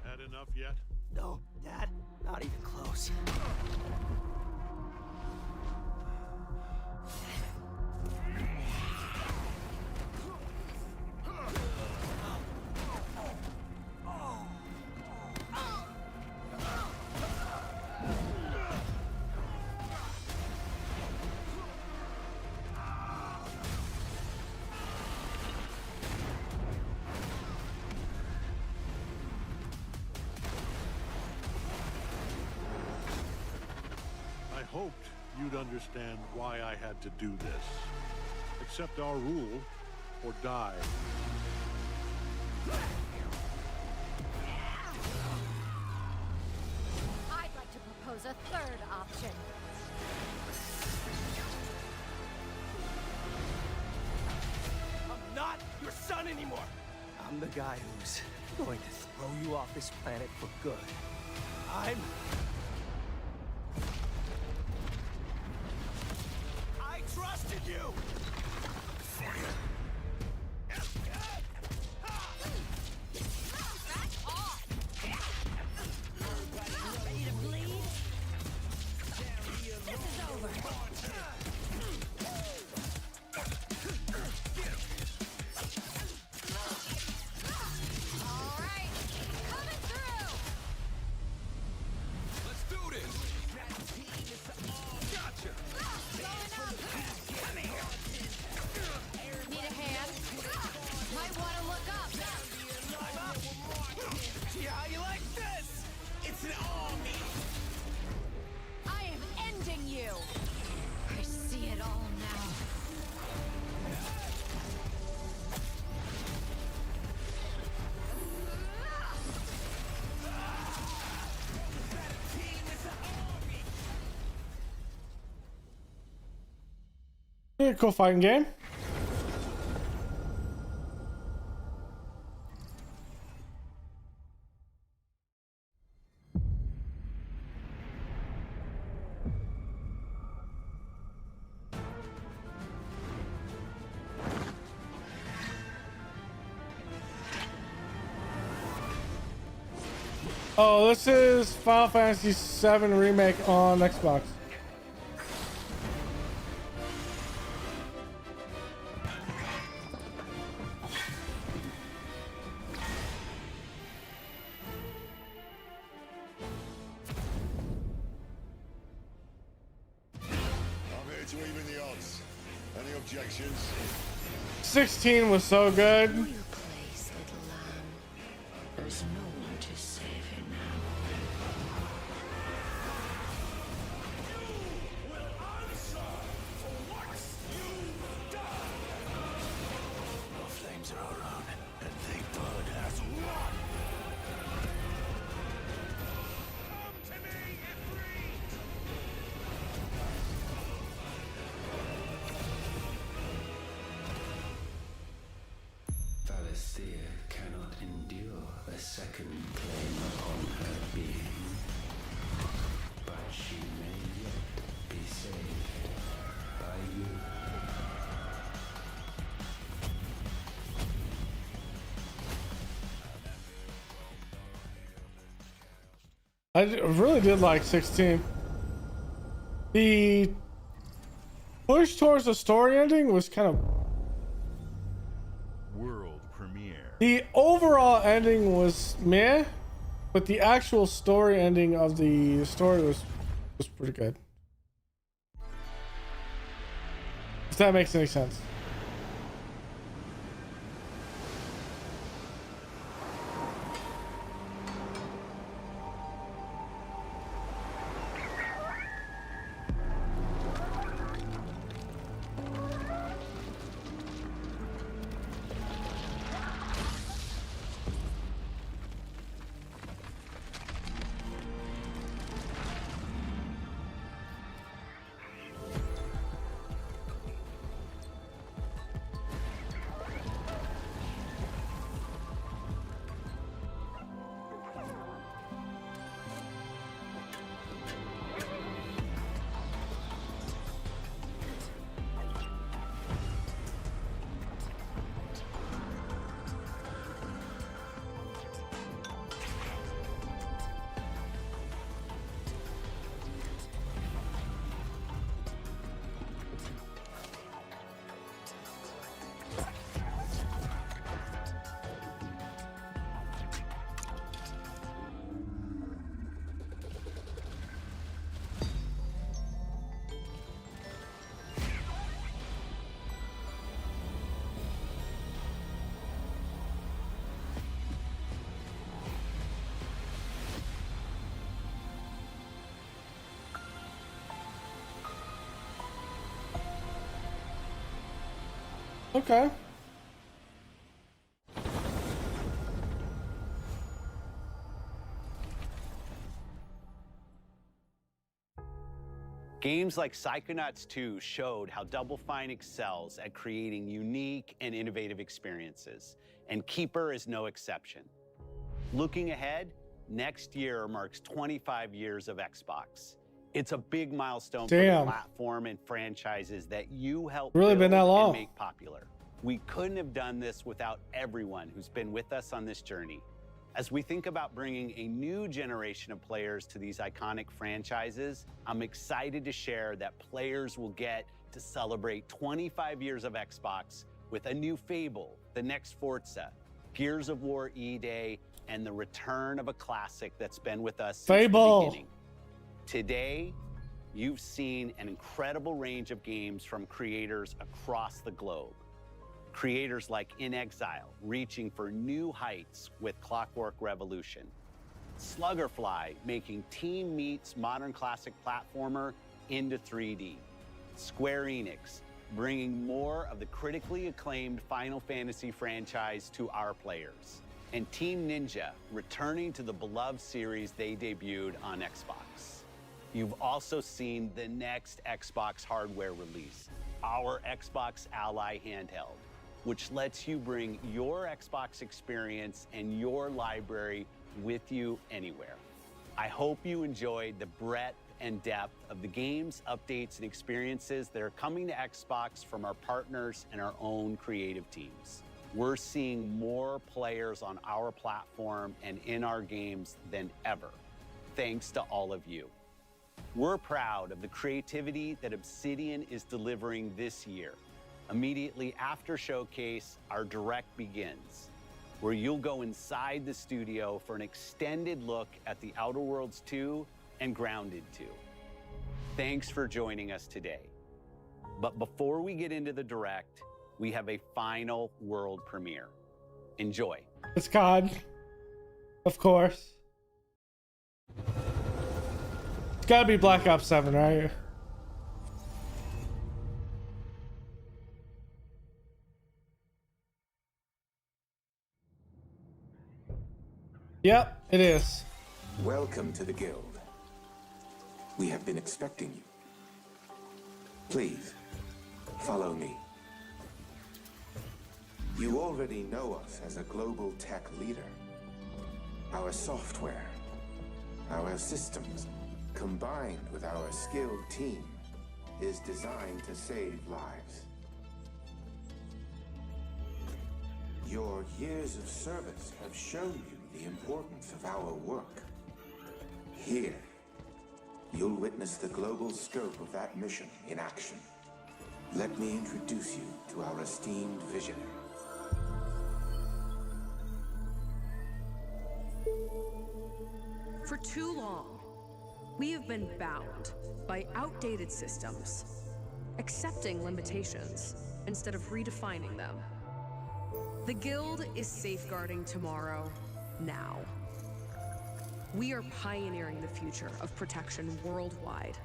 Had enough yet? No, Dad, not even close. I hoped you'd understand why I had to do this. Accept our rule or die. I'd like to propose a third option. I'm not your son anymore. I'm the guy who's going to throw you off this planet for good. I trusted you! Ready to bleed? This is over. All right, coming through. Let's do this. Gotcha! Come here. Need a hand? Might want to look up. See how you like this? It's an army! I am ending you. I see it all now. Yeah, cool fighting game. Oh, this is Final Fantasy VII Remake on Xbox. I'm here to even the odds. Any objections? 16 was so good. Place, little lamb. There's no one to save you now. Our flames are our own, and they burn as one. Father seer cannot endure a second claim upon her being, but she may yet be saved by you. I really did like 16. The push towards the story ending was kind of... World premiere. The overall ending was meh, but the actual story ending of the story was pretty good. If that makes any sense. Okay. Games like Psychonauts 2 showed how Double Fine excels at creating unique and innovative experiences, and Keeper is no exception. Looking ahead, next year marks 25 years of Xbox. It's a big milestone for the platform and franchises that you helped Really been build that long. and make popular. We couldn't have done this without everyone who's been with us on this journey. As we think about bringing a new generation of players to these iconic franchises, I'm excited to share that players will get to celebrate 25 years of Xbox with a new Fable, the next Forza, Gears of War E-Day, and the return of a classic that's been with us since the beginning. Today, you've seen an incredible range of games from creators across the globe. Creators like In Exile, reaching for new heights with Clockwork Revolution. Sluggerfly, making Team Meat's modern classic platformer into 3D. Square Enix, bringing more of the critically acclaimed Final Fantasy franchise to our players. And Team Ninja, returning to the beloved series they debuted on Xbox. You've also seen the next Xbox hardware release, our Xbox Ally handheld, which lets you bring your Xbox experience and your library with you anywhere. I hope you enjoyed the breadth and depth of the games, updates, and experiences that are coming to Xbox from our partners and our own creative teams. We're seeing more players on our platform and in our games than ever, thanks to all of you. We're proud of the creativity that Obsidian is delivering this year. Immediately after Showcase, our Direct begins, where you'll go inside the studio for an extended look at The Outer Worlds 2 and Grounded 2. Thanks for joining us today. But before we get into the Direct, we have a final world premiere. Enjoy. It's COD. Of course. It's gotta be Black Ops 7, right? Yep, it is. Welcome to the Guild. We have been expecting you. Please, follow me. You already know us as a global tech leader. Our software, our systems, combined with our skilled team, is designed to save lives. Your years of service have shown you the importance of our work. Here, you'll witness the global scope of that mission in action. Let me introduce you to our esteemed visionary. For too long, we have been bound by outdated systems, accepting limitations instead of redefining them. The Guild is safeguarding tomorrow, now. We are pioneering the future of protection worldwide.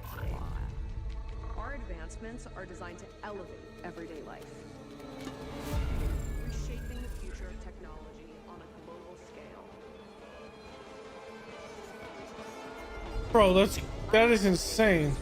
Our advancements are designed to elevate everyday life, reshaping the future of technology on a global scale. Bro, that is insane.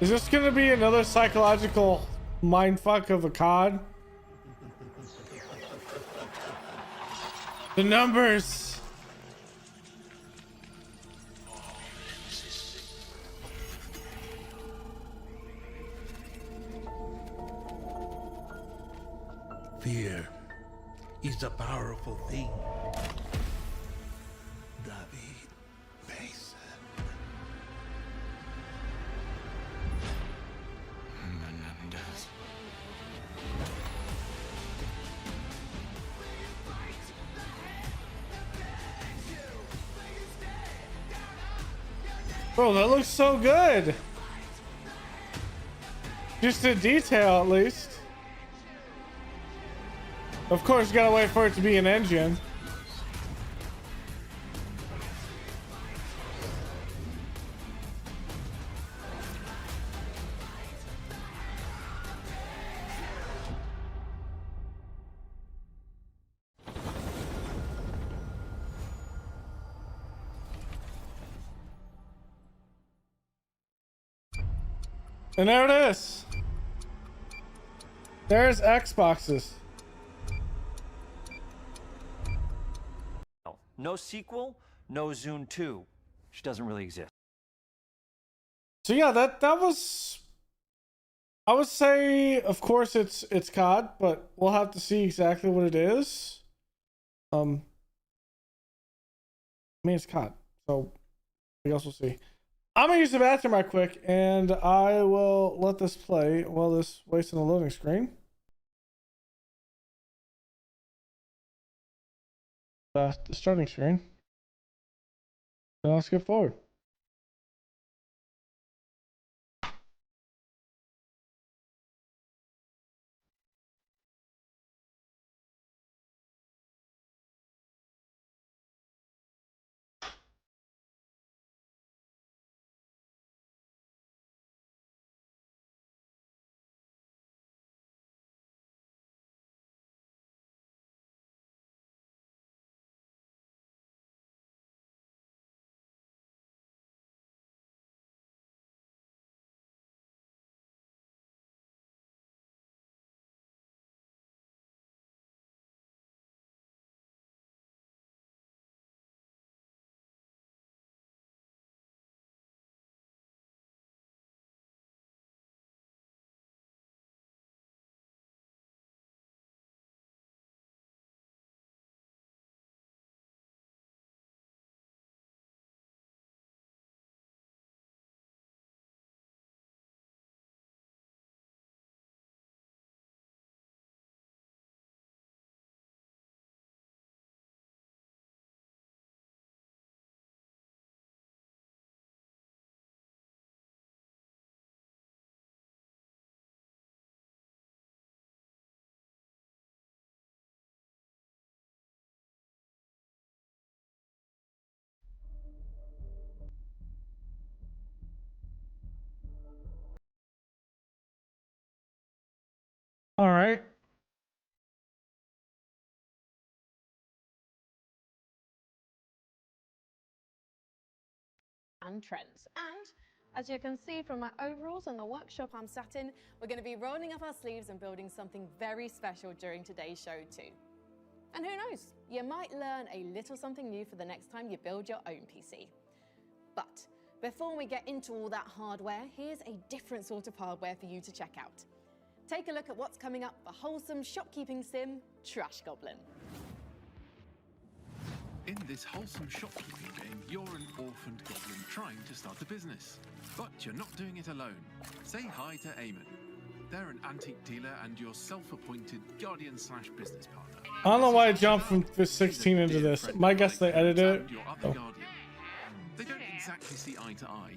Is this gonna be another psychological mindfuck of a COD? The numbers. Fear is a powerful thing. David Mason. Menendez. Bro, that looks so good. Just the detail, at least. Of course, you gotta wait for it to be an engine. And there it is. There's Xboxes. No sequel, no Zune 2. She doesn't really exist. So yeah, that was, I would say, of course it's COD, but we'll have to see exactly what it is. I mean, it's COD, so I guess we'll see. I'm gonna use the bathroom right quick, and I will let this play while this waits on the loading screen. The starting screen. Now let's get forward. All right. And trends. And as you can see from my overalls and the workshop I'm sat in, we're going to be rolling up our sleeves and building something very special during today's show too. And who knows, you might learn a little something new for the next time you build your own PC. But before we get into all that hardware, here's a different sort of hardware for you to check out. Take a look at what's coming up for wholesome shopkeeping sim, Trash Goblin. In this wholesome shopkeeping game, you're an orphaned goblin trying to start a business. But you're not doing it alone. Say hi to Eamon. They're an antique dealer and your self-appointed guardian/business partner. I don't know why I jumped from 16 into this. My guess they edited it. Your other guardian. They don't exactly see eye to eye.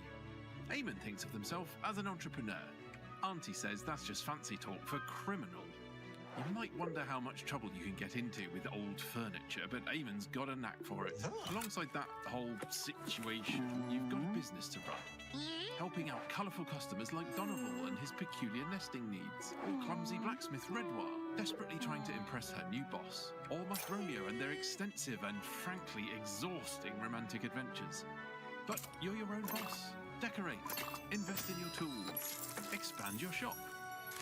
Eamon thinks of himself as an entrepreneur. Auntie says that's just fancy talk for criminal. You might wonder how much trouble you can get into with old furniture, but Eamon's got a knack for it. Alongside that whole situation, you've got a business to run. Helping out colourful customers like Donovan and his peculiar nesting needs, or clumsy blacksmith Redwar, desperately trying to impress her new boss, or Muff Romeo and their extensive and frankly exhausting romantic adventures. But you're your own boss. Decorate, invest in your tools, expand your shop.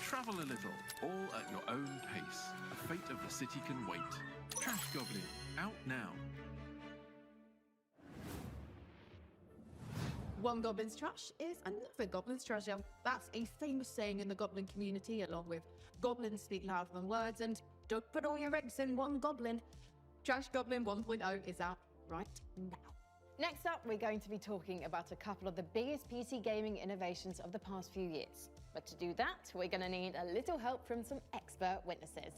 Travel a little, all at your own pace. The fate of the city can wait. Trash Goblin, out now. One goblin's trash is another goblin's treasure. That's a famous saying in the goblin community, along with goblins speak louder than words and don't put all your eggs in one goblin. Trash Goblin 1.0 is out right now. Next up, we're going to be talking about a couple of the biggest PC gaming innovations of the past few years. But to do that, we're going to need a little help from some expert witnesses.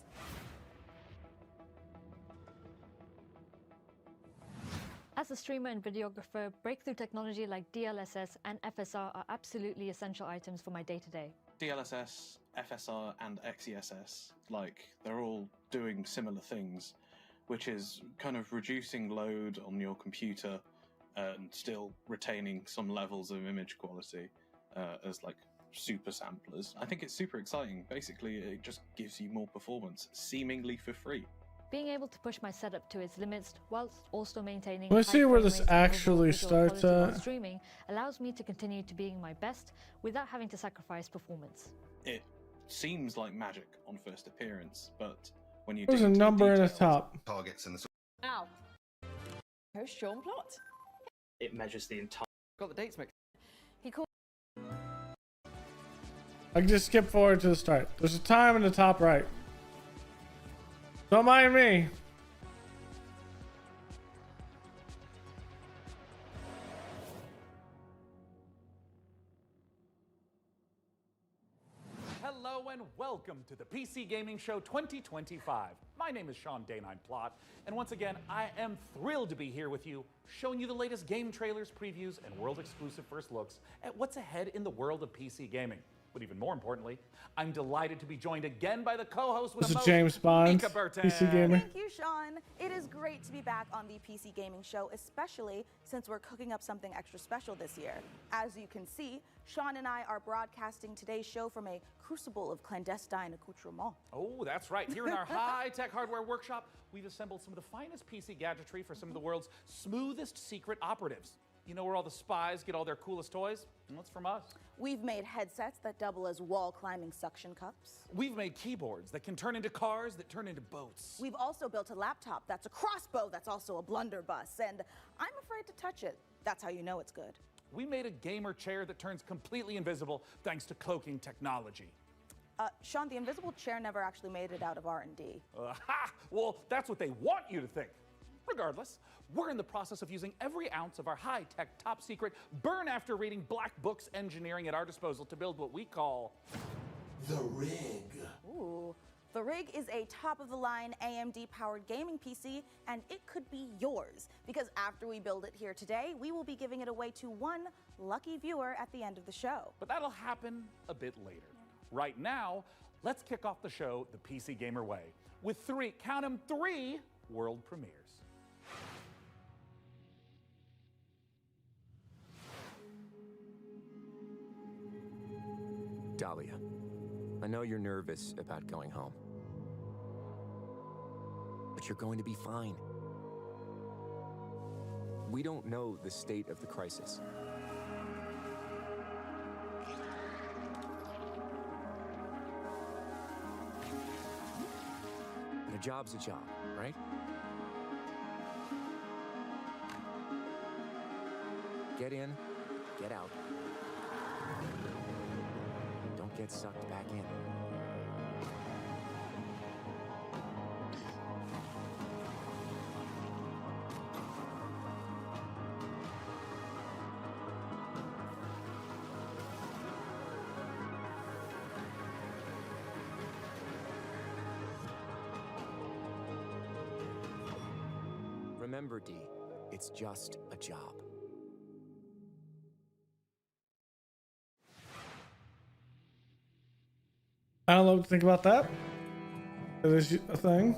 As a streamer and videographer, breakthrough technology like DLSS and FSR are absolutely essential items for my day-to-day. DLSS, FSR, and XeSS, they're all doing similar things, which is kind of reducing load on your computer and still retaining some levels of image quality as super samplers. I think it's super exciting. Basically, it just gives you more performance, seemingly for free. Being able to push my setup to its limits whilst also maintaining Let's see where this actually starts at. Streaming allows me to continue to being my best without having to sacrifice performance. It seems like magic on first appearance, but when you There's a number in the top. Targets in the Ow. Post Sean plot. It measures the entire. Got the dates mixed. He called. I can just skip forward to the start. There's a time in the top right. Don't mind me. Hello and welcome to the PC Gaming Show 2025. My name is Sean Day9 Plot, and once again, I am thrilled to be here with you, showing you the latest game trailers, previews, and world-exclusive first looks at what's ahead in the world of PC gaming. But even more importantly, I'm delighted to be joined again by the co-host with This is James Bond, Mika Burton. PC gamer. Thank you, Sean. It is great to be back on the PC Gaming Show, especially since we're cooking up something extra special this year. As you can see, Sean and I are broadcasting today's show from a crucible of clandestine accoutrement. Oh, that's right. Here in our high-tech hardware workshop, we've assembled some of the finest PC gadgetry for some of the world's smoothest secret operatives. You know where all the spies get all their coolest toys? Well, it's from us. We've made headsets that double as wall-climbing suction cups. We've made keyboards that can turn into cars that turn into boats. We've also built a laptop that's a crossbow that's also a blunderbuss, and I'm afraid to touch it. That's how you know it's good. We made a gamer chair that turns completely invisible thanks to cloaking technology. Sean, the invisible chair never actually made it out of R&D. Well, that's what they want you to think. Regardless, we're in the process of using every ounce of our high-tech, top-secret, burn-after-reading black books engineering at our disposal to build what we call the Rig. Ooh. The Rig is a top-of-the-line AMD-powered gaming PC, and it could be yours. Because after we build it here today, we will be giving it away to one lucky viewer at the end of the show. But that'll happen a bit later. Right now, let's kick off the show the PC Gamer way with three, count 'em, three world premieres. Dahlia, I know you're nervous about going home. But you're going to be fine. We don't know the state of the crisis. But a job's a job, right? Get in, get out. Don't get sucked back in. Remember, D, it's just a job. I don't know what to think about that. It is a thing.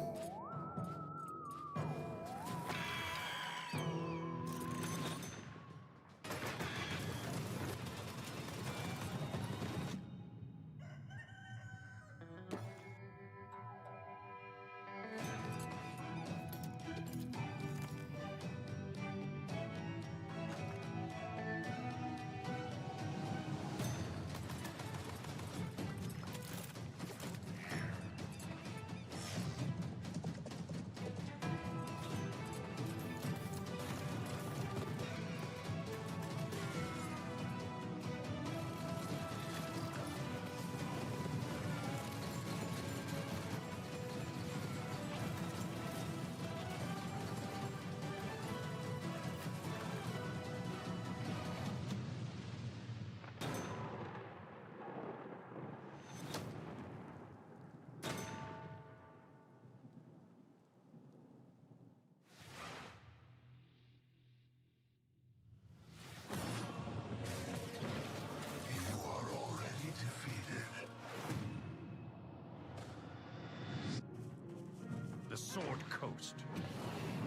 The Sword Coast.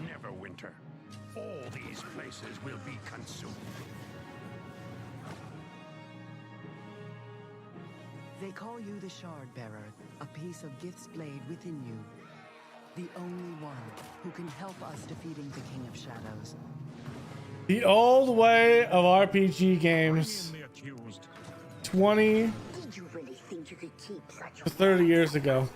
Neverwinter. All these places will be consumed. They call you the Shard Bearer, a piece of Gith's blade within you. The only one who can help us defeating the King of Shadows. The old way of RPG games 20 Did you really think you could keep such to 30 years ago.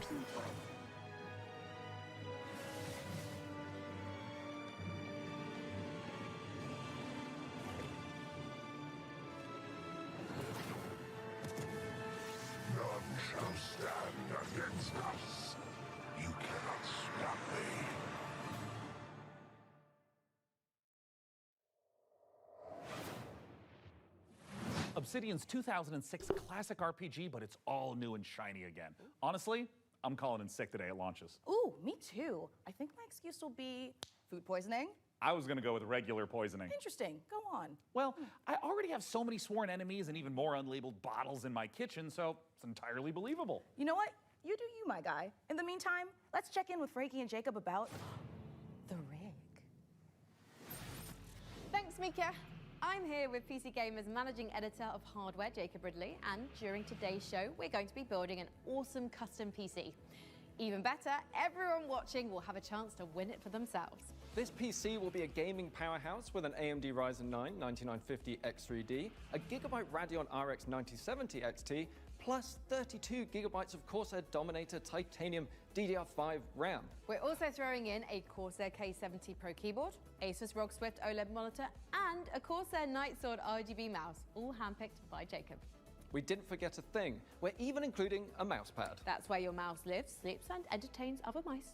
None shall stand against us. You cannot stop me. Obsidian's 2006 classic RPG, but it's all new and shiny again. Honestly, I'm calling in sick the day it launches. Ooh, me too. I think my excuse will be food poisoning. I was gonna go with regular poisoning. Interesting. Go on. Well, I already have so many sworn enemies and even more unlabeled bottles in my kitchen, so it's entirely believable. You know what? You do you, my guy. In the meantime, let's check in with Frankie and Jacob about the rig. Thanks, Mika. I'm here with PC Gamer's managing editor of hardware, Jacob Ridley, and during today's show, we're going to be building an awesome custom PC. Even better, everyone watching will have a chance to win it for themselves. This PC will be a gaming powerhouse with an AMD Ryzen 9 9950X3D, a Gigabyte Radeon RX 9070 XT, plus 32 gigabytes of Corsair Dominator Titanium DDR5 RAM. We're also throwing in a Corsair K70 Pro keyboard, Asus ROG Swift OLED monitor, and a Corsair Nightsword RGB mouse, all handpicked by Jacob. We didn't forget a thing. We're even including a mouse pad. That's where your mouse lives, sleeps, and entertains other mice.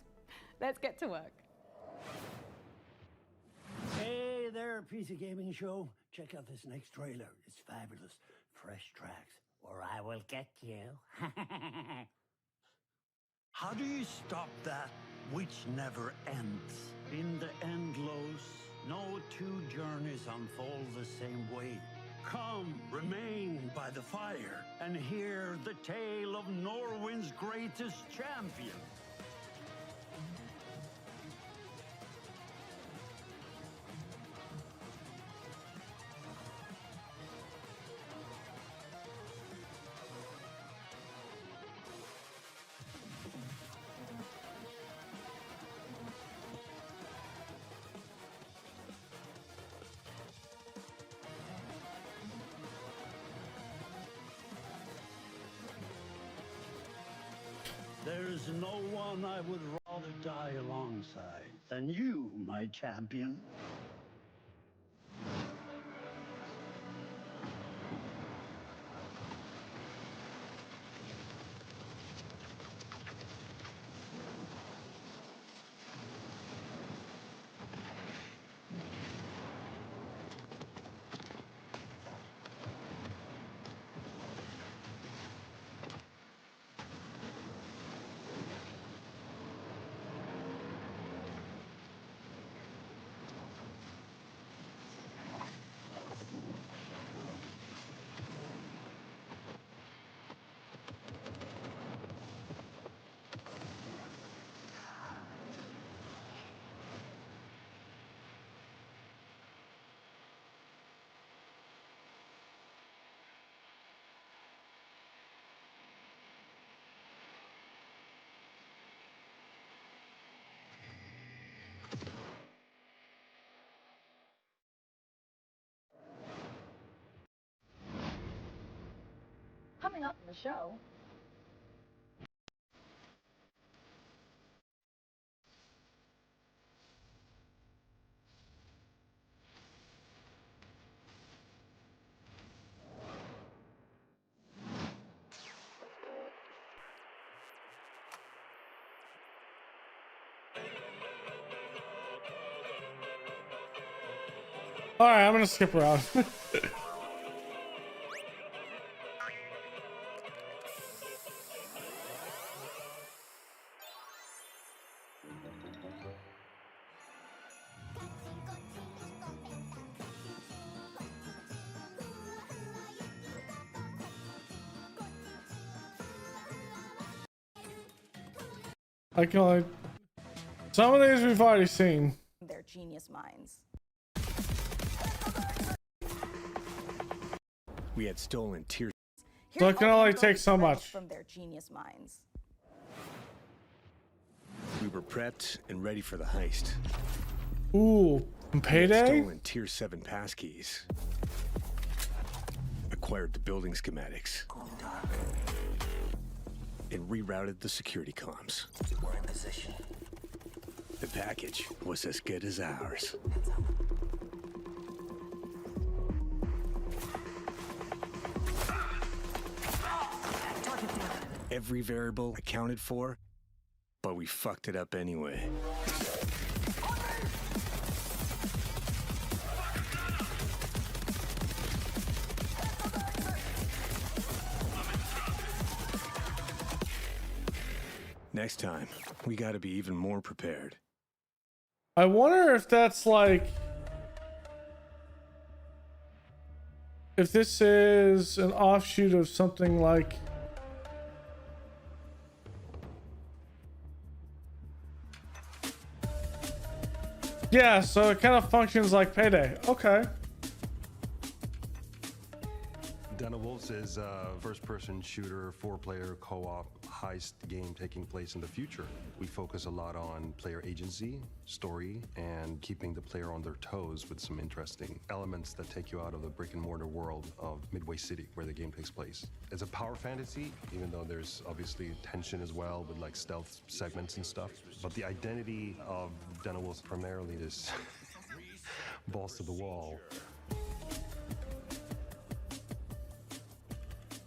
Let's get to work. Hey there, PC Gaming Show. Check out this next trailer. It's fabulous. Fresh tracks, or I will get you. How do you stop that which never ends? In the endless, no two journeys unfold the same way. Come, remain by the fire, and hear the tale of Norwind's greatest champion. is no one I would rather die alongside than you, my champion. Coming up in the show. All right, I'm gonna skip around. I can only... Some of these we've already seen. Their genius minds. We had stolen tier. So it can only take so much. From their genius minds. We were prepped and ready for the heist. Ooh, We had Payday? stolen tier 7 passkeys. Acquired the building schematics. And rerouted the security comms. We're in position. The package was as good as ours. Every variable accounted for, but we fucked it up anyway. Next time, we gotta be even more prepared. I wonder if that's like... If this is an offshoot of something like... Yeah, so it kind of functions like Payday. Okay. Den of Wolves is a first-person shooter, 4-player co-op heist game taking place in the future. We focus a lot on player agency, story, and keeping the player on their toes with some interesting elements that take you out of the brick-and-mortar world of Midway City, where the game takes place. It's a power fantasy, even though there's obviously tension as well with like stealth segments and stuff. But the identity of Den of Wolves primarily is balls to the wall.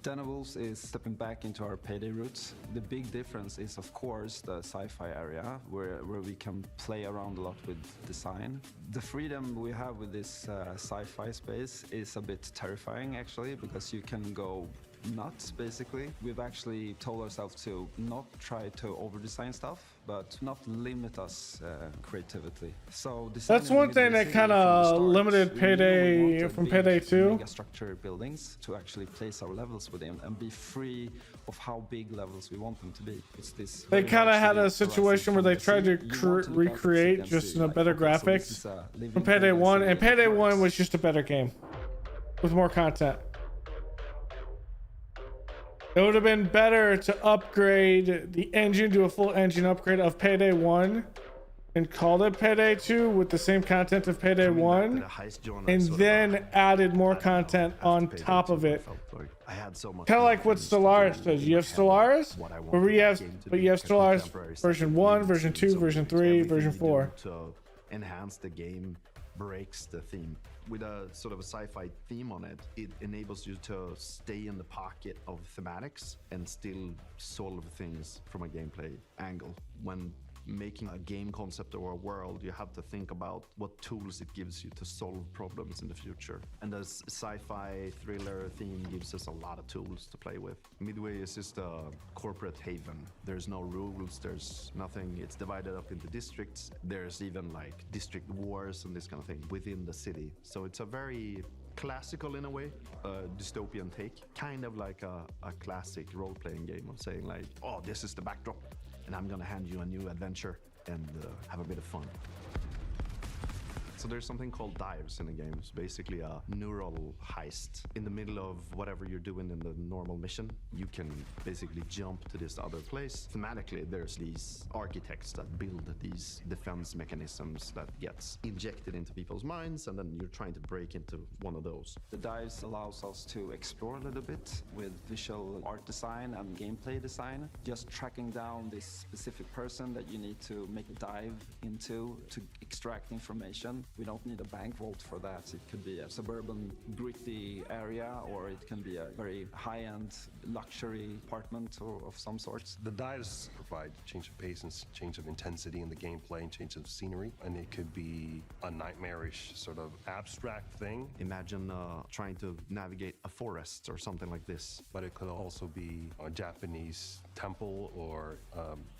Den of Wolves is stepping back into our Payday roots. The big difference is, of course, the sci-fi area, where we can play around a lot with design. The freedom we have with this sci-fi space is a bit terrifying, actually, because you can go nuts, basically. We've actually told ourselves to not try to over-design stuff, but not limit us creatively. So That's one thing that kind of limited Payday from Payday 2. Mega structure buildings to actually place our levels within and be free of how big levels we want them to be. It's this. They kind of had a situation where they tried to recreate just in a better graphics from Payday 1, and Payday 1 was just a better game with more content. It would have been better to upgrade the engine, do a full engine upgrade of Payday 1 and called it Payday 2 with the same content of Payday 1, and then added more content on top of it. Kind of like what Stellaris does. You have Stellaris, but you have Stellaris version 1, version 2, version 3, version 4. To enhance the game, breaks the theme. With a sort of a sci-fi theme on it, it enables you to stay in the pocket of thematics and still solve things from a gameplay angle. When making a game concept or a world, you have to think about what tools it gives you to solve problems in the future. And the sci-fi thriller theme gives us a lot of tools to play with. Midway is just a corporate haven. There's no rules, there's nothing. It's divided up into districts. There's even like district wars and this kind of thing within the city. So it's a very classical in a way, dystopian take, kind of like a classic role-playing game of saying like, oh, this is the backdrop, and I'm gonna hand you a new adventure and have a bit of fun. So there's something called dives in the game. It's basically a neural heist. In the middle of whatever you're doing in the normal mission, you can basically jump to this other place. Thematically, there's these architects that build these defense mechanisms that gets injected into people's minds, and then you're trying to break into one of those. The dives allows us to explore a little bit with visual art design and gameplay design. Just tracking down this specific person that you need to make a dive into to extract information. We don't need a bank vault for that. It could be a suburban, gritty area, or it can be a very high-end luxury apartment or of some sorts. The dives provide change of pace and change of intensity in the gameplay and change of scenery, and it could be a nightmarish sort of abstract thing. Imagine trying to navigate a forest or something like this. But it could also be a Japanese temple or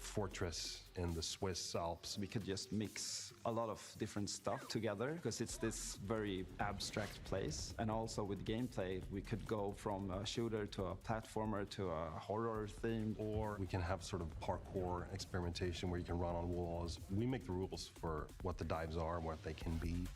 fortress in the Swiss Alps. We could just mix a lot of different stuff together because it's this very abstract place. And also with gameplay, we could go from a shooter to a platformer to a horror theme. Or we can have sort of parkour experimentation where you can run on walls. We make the rules for what the dives are and what they can be.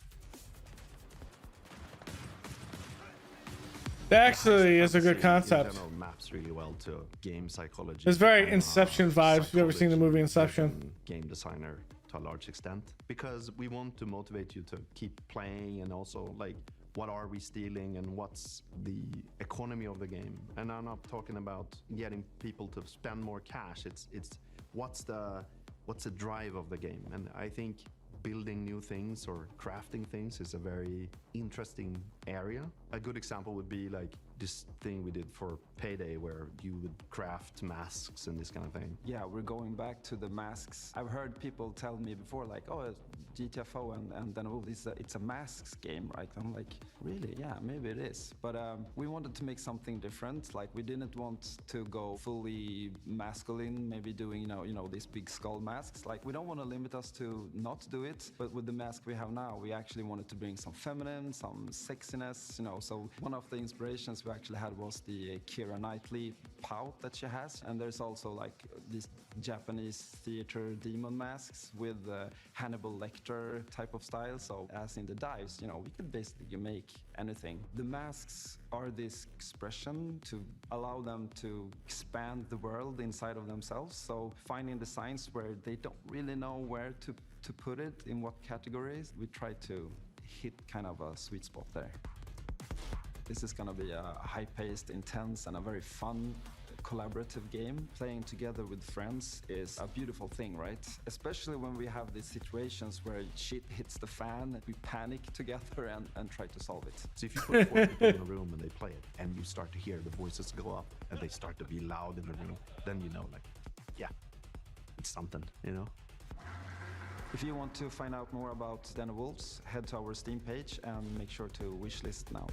That actually is a good concept. In general, maps really well to game psychology. It's very Inception vibes. If you've ever seen the movie Inception. Game designer to a large extent, because we want to motivate you to keep playing, and also like, what are we stealing and what's the economy of the game. And I'm not talking about getting people to spend more cash. It's what's the drive of the game. And I think building new things or crafting things is a very interesting area. A good example would be like this thing we did for Payday, where you would craft masks and this kind of thing. Yeah, we're going back to the masks. I've heard people tell me before, like, oh, GTFO and then it's a masks game, right? I'm like, really? Yeah, maybe it is. But we wanted to make something different. Like, we didn't want to go fully masculine, maybe doing, you know, these big skull masks. Like, we don't want to limit us to not do it, but with the mask we have now, we actually wanted to bring some feminine, some sexiness, you know. So one of the inspirations we actually had was the Keira Knightley pout that she has. And there's also like these Japanese theater demon masks with Hannibal Lecter type of style. So as in the dives, you know, we could basically make anything. The masks are this expression to allow them to expand the world inside of themselves. So finding designs where they don't really know where to put it, in what categories, we try to hit kind of a sweet spot there. This is going to be a high-paced, intense, and a very fun collaborative game. Playing together with friends is a beautiful thing, right? Especially when we have these situations where shit hits the fan, we panic together and try to solve it. So if you put 4 people in a room and they play it, and you start to hear the voices go up, and they start to be loud in the room, then you know, like, yeah, it's something, you know? If you want to find out more about Den of Wolves, head to our Steam page and make sure to wishlist now.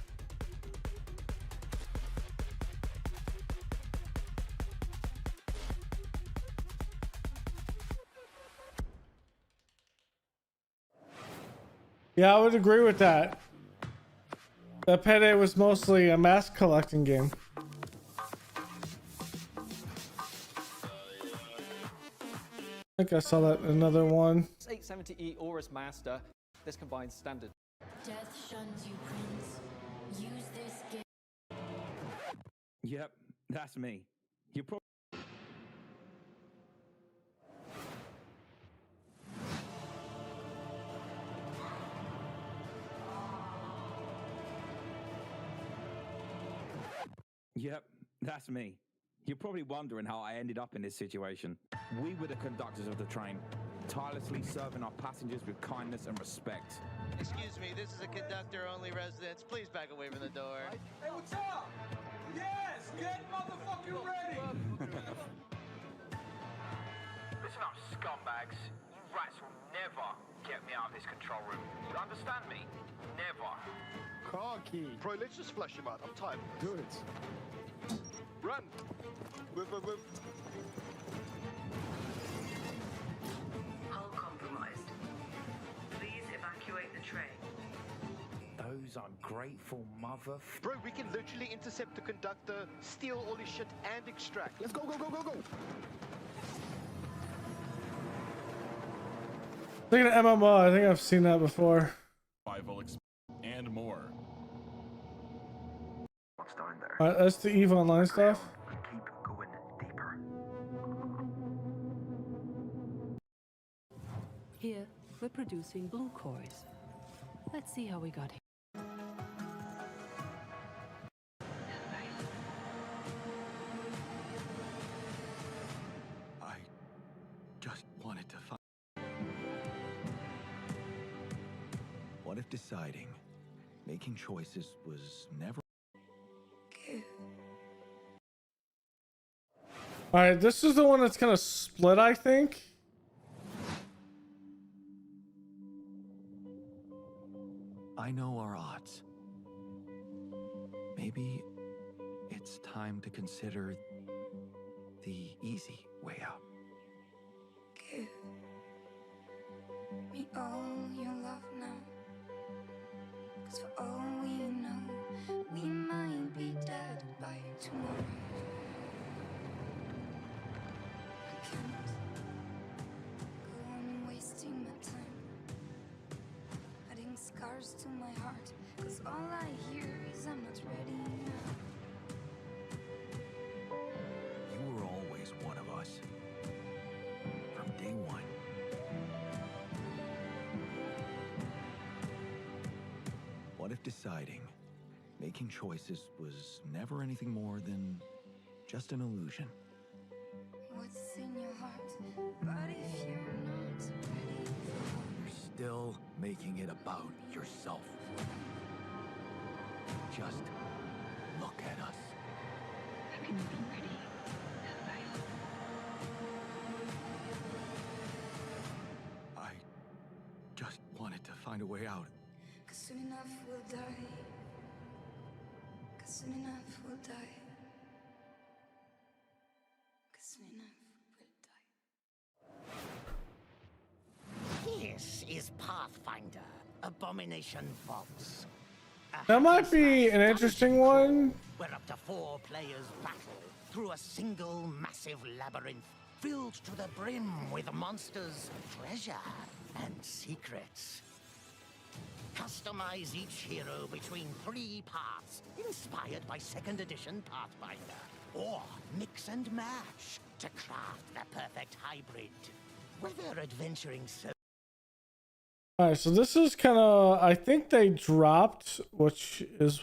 Yeah, I would agree with that. That Payday was mostly a mask collecting game. I think I saw that in another one. 870E Aorus Master. This combines standard. Death shuns you, Prince. Use this game. Yep, that's me. You probably. Yep, that's me. You're probably wondering how I ended up in this situation. We were the conductors of the train, tirelessly serving our passengers with kindness and respect. Excuse me, this is a conductor-only residence. Please back away from the door. Hey, what's up? Yes, get motherfucking ready! Listen up, scumbags. You rats will never get me out of this control room. You understand me? Never. Car key. Bro, let's just flush him out. I'm tired. Do it. Run. Move. Hull compromised. Please evacuate the train. Those ungrateful mother... Bro, we can literally intercept the conductor, steal all his shit, and extract. Let's go. Looking at MMO, I think I've seen that before. Survival and more. What's down there? That's the EVE Online stuff. Keep going deeper. Here, we're producing blue cores. Let's see how we got here. I just wanted to find. What if deciding, making choices was never. All right, this is the one that's kind of split, I think. I know our odds. Maybe it's time to consider the easy way out. Give me all your love now. 'Cause for all we know, we might be dead by tomorrow. I can't go on wasting my time, adding scars to my heart. 'Cause all I hear is I'm not ready now. You were always one of us. From day one. What if deciding, making choices was never anything more than just an illusion? What's in your heart? But if you're not ready for You're still making it about yourself. Just look at us. I can be ready. I just wanted to find a way out. 'Cause soon enough we'll die. 'Cause soon enough we'll die. 'Cause soon enough we'll die. This is Pathfinder, Abomination Vaults. That might be an interesting one. Where up to 4 players battle through a single massive labyrinth filled to the brim with monsters, treasure, and secrets. Customize each hero between 3 paths, inspired by 2nd edition Pathfinder. Or mix and match to craft the perfect hybrid. Whether adventuring so... Alright, so this is kind of, I think they dropped, which is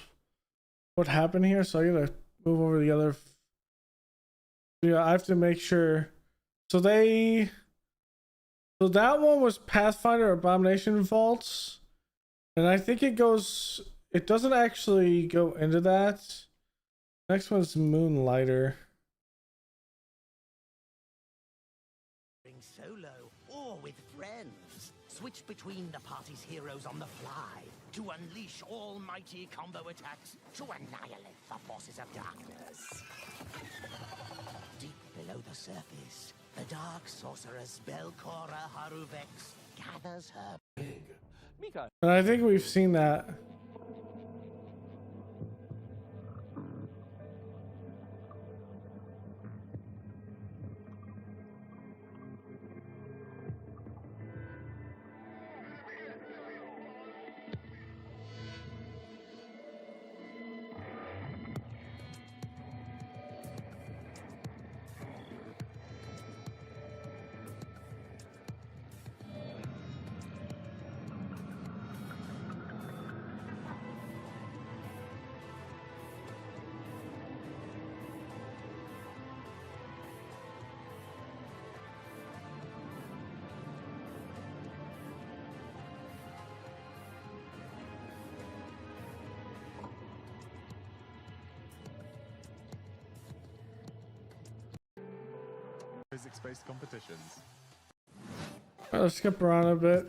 what happened here. So I gotta move over the other. Yeah, I have to make sure. So that one was Pathfinder Abomination Vaults. And I think it doesn't actually go into that. Next one's Moonlighter. Solo or with friends. Switch between the party's heroes on the fly to unleash almighty combo attacks to annihilate the forces of darkness. Deep below the surface, the dark sorceress Belcora Haruvex gathers her Mika. And I think we've seen that. physics-based competitions. Alright, let's skip around a bit.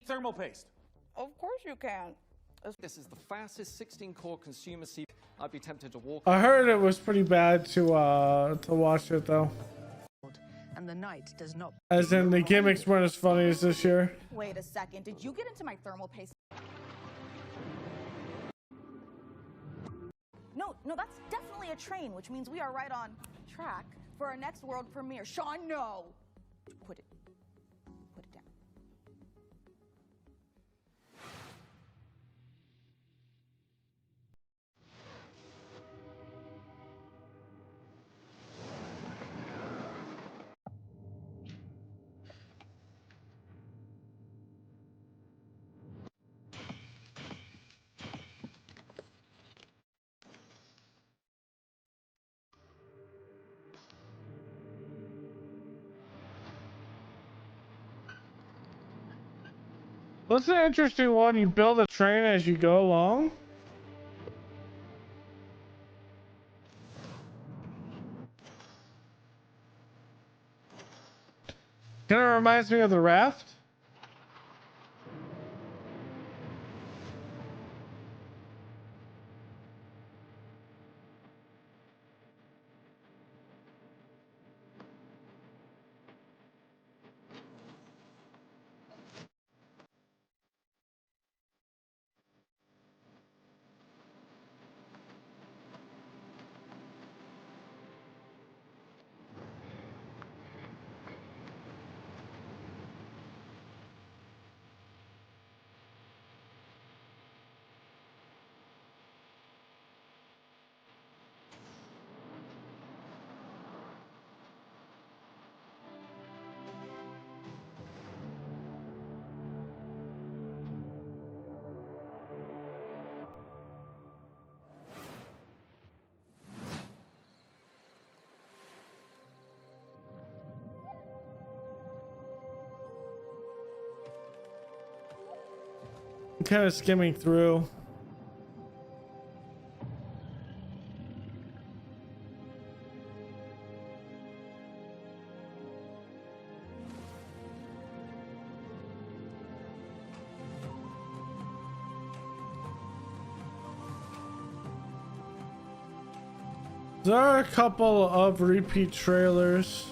Thermal paste. Of course you can. This is the fastest 16-core consumer CPU. I'd be tempted to walk. I heard it was pretty bad to watch it though. And the night does not. As in the gimmicks weren't as funny as this year. Wait a second. Did you get into my thermal paste? No, that's definitely a train, which means we are right on track for our next world premiere. Sean, no. Put it down. What's an interesting one? You build a train as you go along. Kind of reminds me of the raft. I'm kind of skimming through. There are a couple of repeat trailers.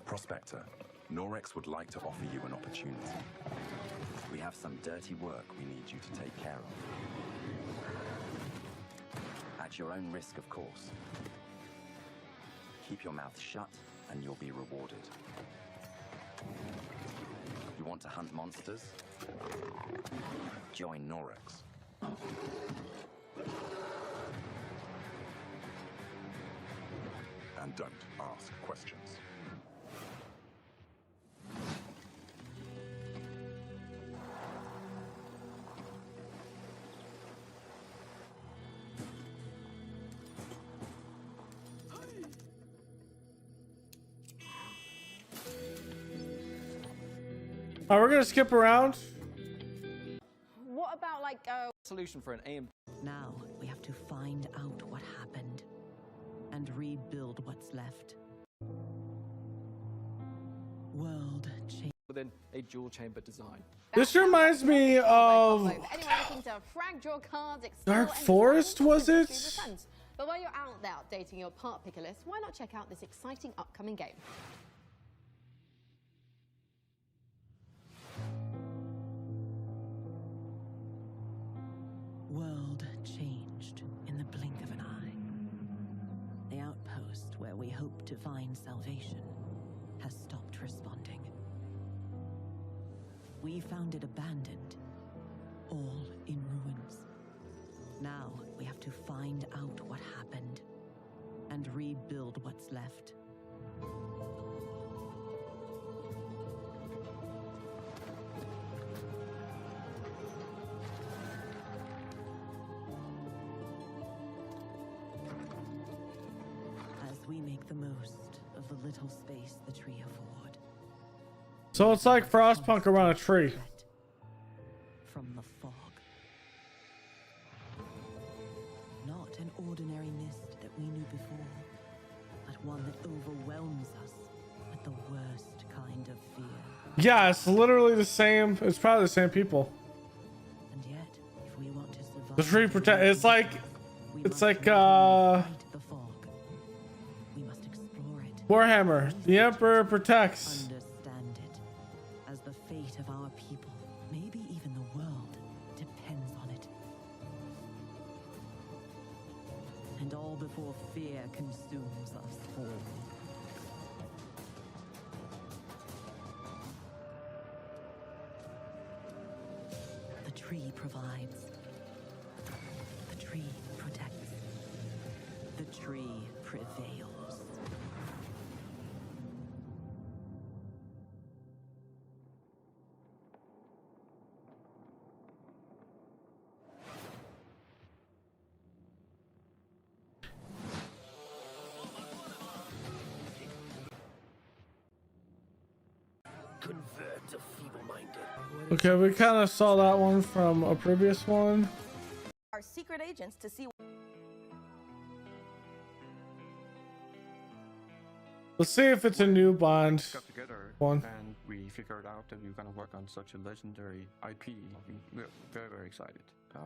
Prospector, Norex would like to offer you an opportunity. We have some dirty work we need you to take care of. At your own risk, of course. Keep your mouth shut and you'll be rewarded. You want to hunt monsters? Join Norex. And don't ask questions. Alright, we're gonna skip around. What about like solution for an AM? Now we have to find out what happened and rebuild what's left. World change within a dual chamber design. This reminds me of Anyone looking to frag draw cards, Dark Forest, was it? But while you're out there updating your part picker list, why not check out this exciting upcoming game? World changed in the blink of an eye. The where we hope to find salvation has stopped responding. We found it abandoned, all in ruins. Now we have to find out what happened and rebuild what's left. As we make the most of the little space the tree afford. So it's like Frostpunk around a tree. From the fog. Not an ordinary mist that we knew before, but one that overwhelms us with the worst kind of fear. Yeah, it's literally the same. It's probably the same people. And yet, if we want to survive, The tree protect. It's like we must explore it. Warhammer. The Emperor protects. Understand it, as the fate of our people, maybe even the world, depends on it. And all before fear consumes us all. The tree provides. The tree protects. The tree prevails. Convert the feeble-minded. Okay, we kind of saw that one from a previous one. Our secret agents to see. Let's see if it's a new Bond got together one. and we figured out that we were going to work on such a legendary IP. We're very, very excited.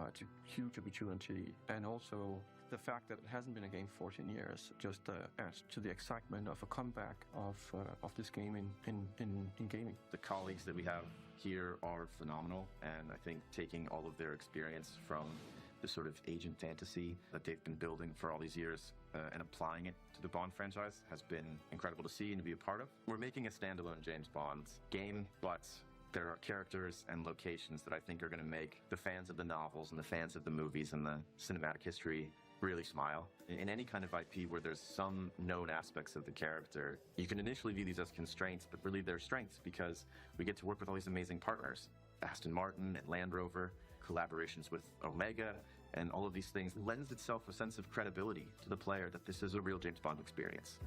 It's a huge opportunity, and also the fact that it hasn't been a game for 14 years just adds to the excitement of a comeback of this game in gaming. The colleagues that we have here are phenomenal, and I think taking all of their experience from the sort of agent fantasy that they've been building for all these years and applying it to the Bond franchise has been incredible to see and to be a part of. We're making a standalone James Bond game, but there are characters and locations that I think are going to make the fans of the novels and the fans of the movies and the cinematic history really smile. In any kind of IP where there's some known aspects of the character, you can initially view these as constraints, but really they're strengths because we get to work with all these amazing partners. Aston Martin and Land Rover, collaborations with Omega, and all of these things lends itself a sense of credibility to the player that this is a real James Bond experience.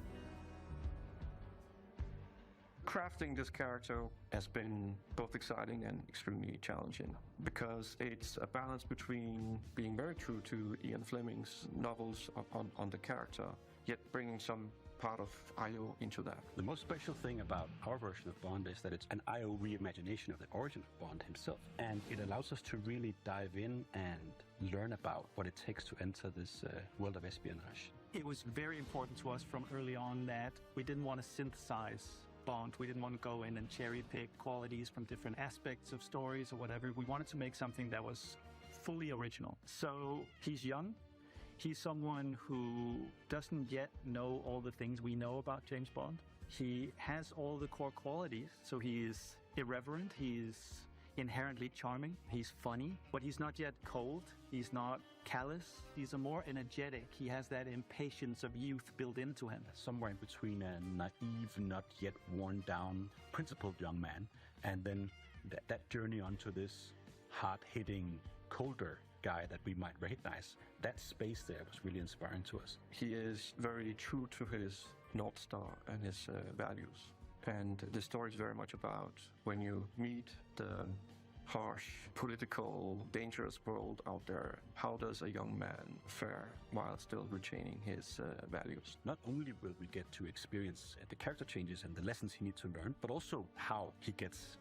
Crafting this character has been both exciting and extremely challenging because it's a balance between being very true to Ian Fleming's novels on the character, yet bringing some part of IO into that. The most special thing about our version of Bond is that it's an IO reimagination of the origin of Bond himself, and it allows us to really dive in and learn about what it takes to enter this world of espionage. It was very important to us from early on that we didn't want to synthesize Bond. We didn't want to go in and cherry pick qualities from different aspects of stories or whatever. We wanted to make something that was fully original. So he's young. He's someone who doesn't yet know all the things we know about James Bond. He has all the core qualities. So he is irreverent. He's inherently charming. He's funny, but he's not yet cold. He's not callous. He's a more energetic. He has that impatience of youth built into him. Somewhere in between a naive, not yet worn down, principled young man, and then that journey onto this hard-hitting, colder guy that we might recognize. That space there was really inspiring to us. He is very true to his North Star and his values. And the story is very much about when you meet the harsh, political, dangerous world out there, how does a young man fare while still retaining his values? Not only will we get to experience the character changes and the lessons he needs to learn, but also how he gets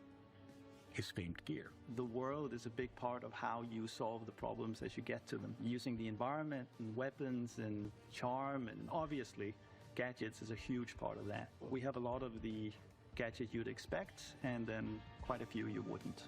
his famed gear. The world is a big part of how you solve the problems as you get to them. Using the environment and weapons and charm, and obviously gadgets is a huge part of that. We have a lot of the gadgets you'd expect, and then quite a few you wouldn't.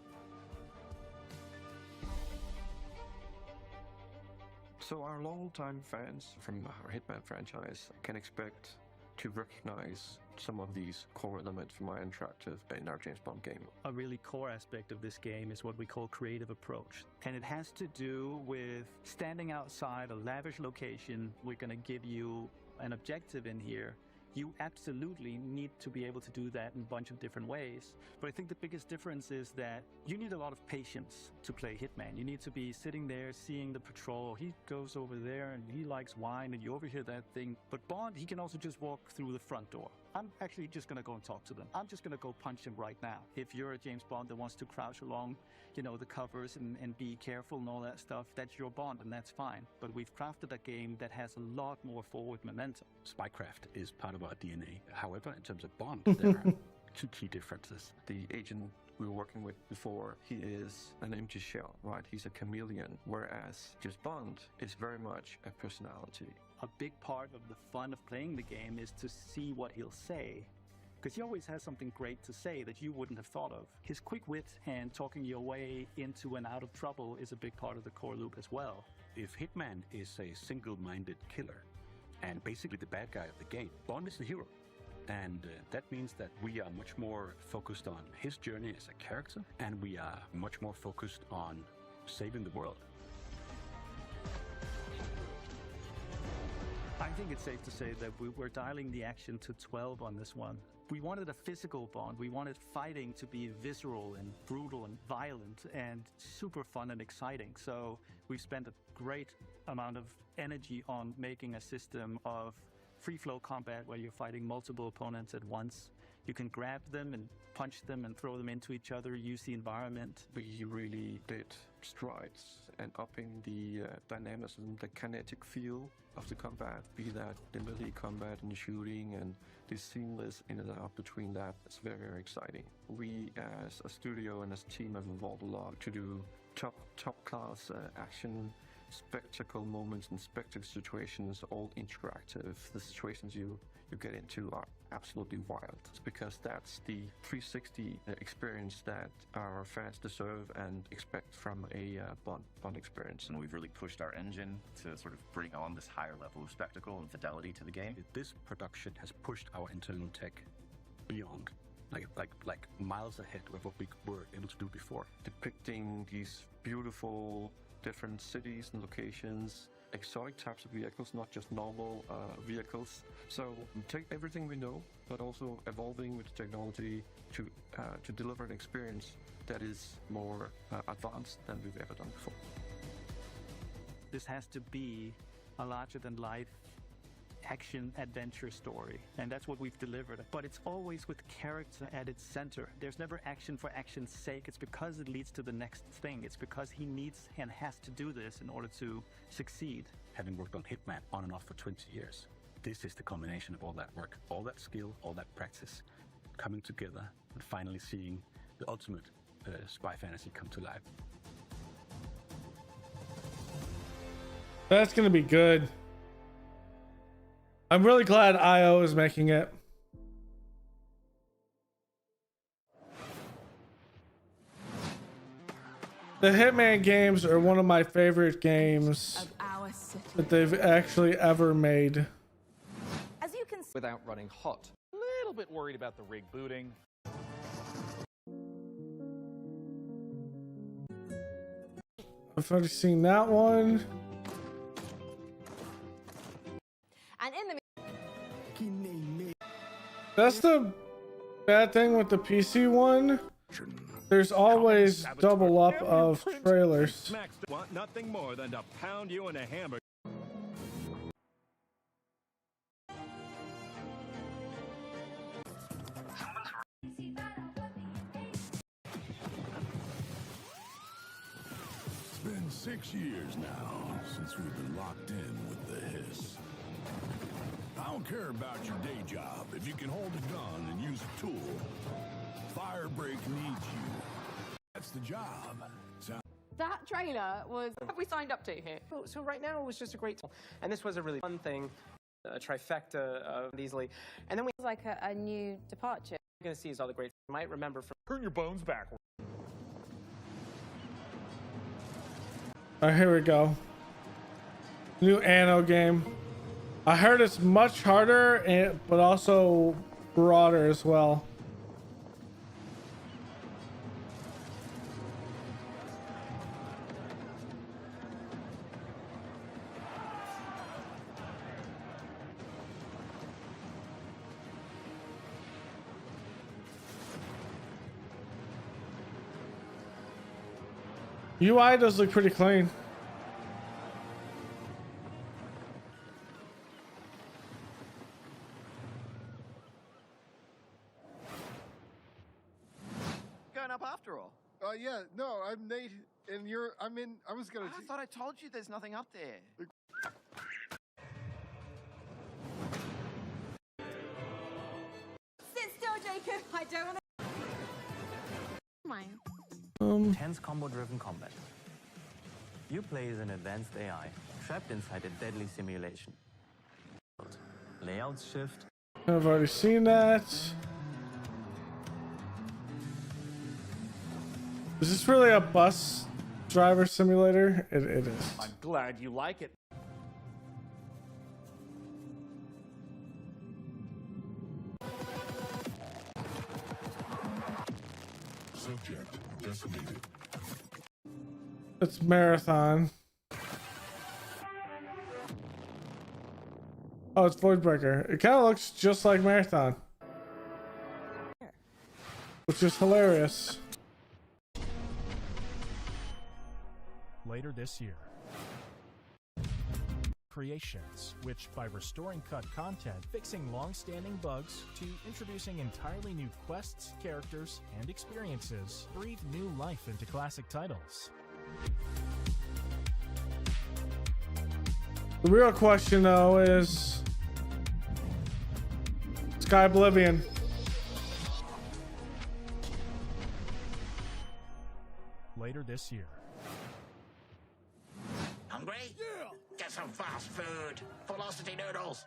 So our long-time fans from our Hitman franchise can expect to recognize some of these core elements from our interactive in our James Bond game. A really core aspect of this game is what we call creative approach. And it has to do with standing outside a lavish location. We're going to give you an objective in here. You absolutely need to be able to do that in a bunch of different ways. But I think the biggest difference is that you need a lot of patience to play Hitman. You need to be sitting there seeing the patrol. He goes over there and he likes wine and you overhear that thing. But Bond, he can also just walk through the front door. I'm actually just going to go and talk to them. I'm just going to go punch him right now. If you're a James Bond that wants to crouch along, you know, the covers and be careful and all that stuff, that's your Bond and that's fine. But we've crafted a game that has a lot more forward momentum. Spycraft is part of our DNA. However, in terms of Bond, there are two key differences. The agent we were working with before, he is an empty shell, right? He's a chameleon, whereas James Bond is very much a personality. A big part of the fun of playing the game is to see what he'll say, because he always has something great to say that you wouldn't have thought of. His quick wit and talking your way into and out of trouble is a big part of the core loop as well. If Hitman is a single-minded killer and basically the bad guy of the game, Bond is the hero. And that means that we are much more focused on his journey as a character, and we are much more focused on saving the world. I think it's safe to say that we're dialing the action to 12 on this one. We wanted a physical Bond. We wanted fighting to be visceral and brutal and violent and super fun and exciting. So we've spent a great amount of energy on making a system of free-flow combat where you're fighting multiple opponents at once. You can grab them and punch them and throw them into each other, use the environment. We really did strides and upping the dynamism, the kinetic feel of the combat, be that the melee combat and shooting and the seamless in and out between that. It's very, very exciting. We as a studio and as a team have evolved a lot to do top class action, spectacle moments and spectacle situations, all interactive. The situations you get into are absolutely wild. It's because that's the 360 experience that our fans deserve and expect from a Bond experience. And we've really pushed our engine to sort of bring on this higher level of spectacle and fidelity to the game. This production has pushed our internal tech beyond. Like miles ahead of what we were able to do before. Depicting these beautiful different cities and locations, exotic types of vehicles, not just normal vehicles. So take everything we know, but also evolving with technology to deliver an experience that is more advanced than we've ever done before. This has to be a larger-than-life action-adventure story, and that's what we've delivered. But it's always with character at its center. There's never action for action's sake. It's because it leads to the next thing. It's because he needs and has to do this in order to succeed. Having worked on Hitman on and off for 20 years, this is the combination of all that work, all that skill, all that practice, coming together and finally seeing the ultimate spy fantasy come to life. That's gonna be good. I'm really glad IO is making it. The Hitman games are one of my favorite games that they've actually ever made. As you can see, without running hot. A little bit worried about the rig booting. I've already seen that one. And in the That's the bad thing with the PC one. There's always double up of trailers. Want nothing more than to pound you in a hamburger. It's been 6 years now since we've been locked in with the Hiss. I don't care about your day job if you can hold a gun and use a tool. Firebreak needs you. That's the job. that trailer was. What have we signed up to here? So right now it was just a great, and this was a really fun thing, a trifecta of easily, and then we like a new departure. We're gonna see his other great. You might remember from Turn your bones backward. Alright, here we go. New Anno game. I heard it's much harder, but also broader as well. UI does look pretty clean. Going up after all. Yeah, no, I'm Nate, and I was gonna. I thought I told you there's nothing up there. Sit still, Jacob. I don't want to. Mine. Tense combo-driven combat. You play as an advanced AI, trapped inside a deadly simulation. Layouts shift. I've already seen that. Is this really a bus driver simulator? It is. I'm glad you like it. Subject decimated. It's Marathon. Oh, it's Voidbreaker. It kind of looks just like Marathon, which is hilarious. Later this year. Creations, which by restoring cut content, fixing long-standing bugs, to introducing entirely new quests, characters, and experiences, breathe new life into classic titles. The real question, though, is Sky Oblivion. Later this year. Hungry? Yeah! Get some fast food. Velocity noodles.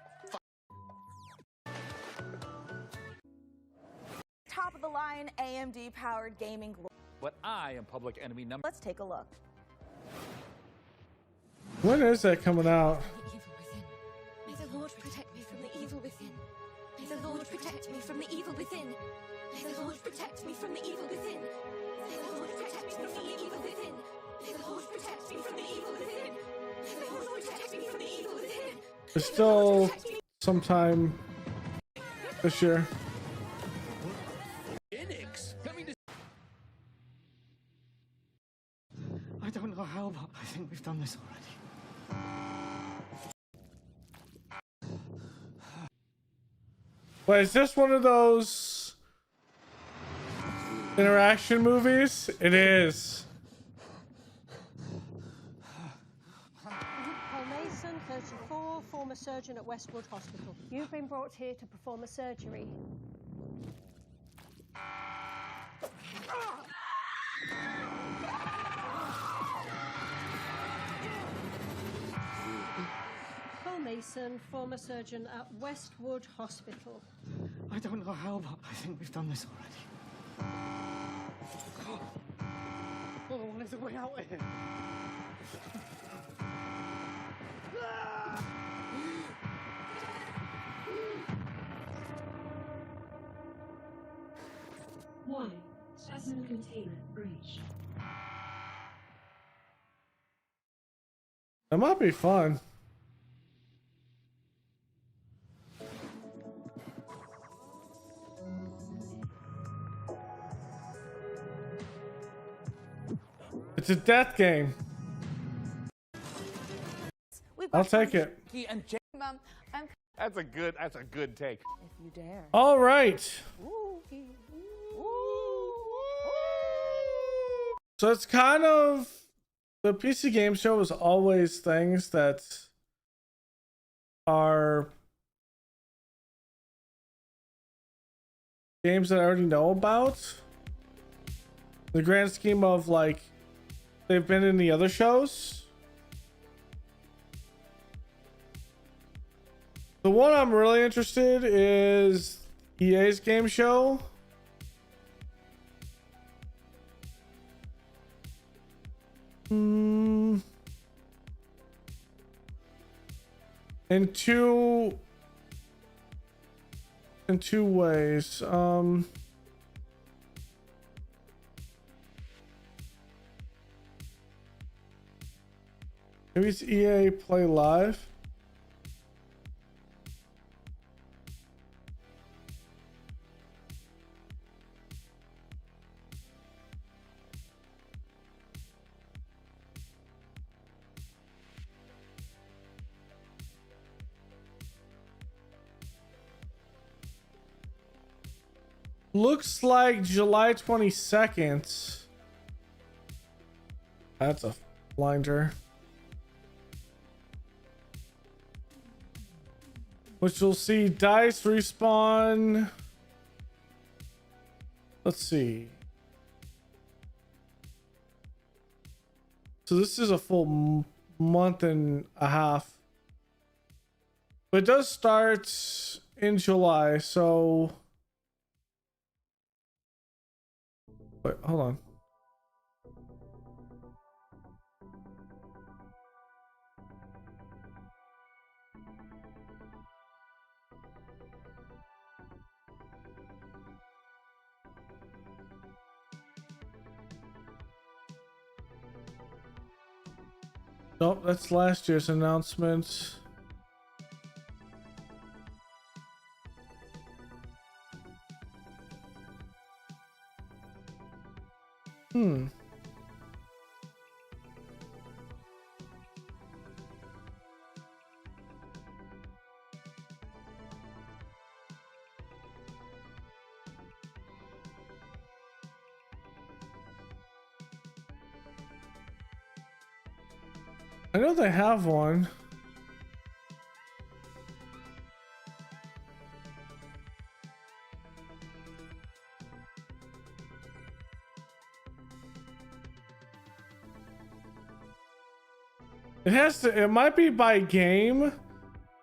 Top of the line AMD powered gaming. But I am Public Enemy number. Let's take a look. When is that coming out? May the Lord protect me from the evil within. May the Lord protect me from the evil within. May the Lord protect me from the evil within. May the Lord protect me from the evil within. May the Lord protect me from the evil within. May the Lord protect me from the evil within. There's still some time this year. I don't know how, but I think we've done this already. Wait, is this one of those interaction movies? It is. Paul Mason, 34, former surgeon at Westwood Hospital. You've been brought here to perform a surgery. Paul Mason, former surgeon at Westwood Hospital. I don't know how, but I think we've done this already. Oh, there's a way out here. Warning. Specimen containment breached. That might be fun. It's a death game. I'll take it. Mom, That's a good take. if you dare. All right. So it's kind of, the PC game show is always things that are games that I already know about. The grand scheme of like they've been in the other shows. The one I'm really interested is EA's game show. in two ways. Maybe it's EA Play Live. Looks like July 22nd. That's a blinder. Which we'll see DICE Respawn. Let's see. So this is a full month and a half. But it does start in July, so... Wait, hold on. Nope, that's last year's announcement. I know they have one. It might be by game,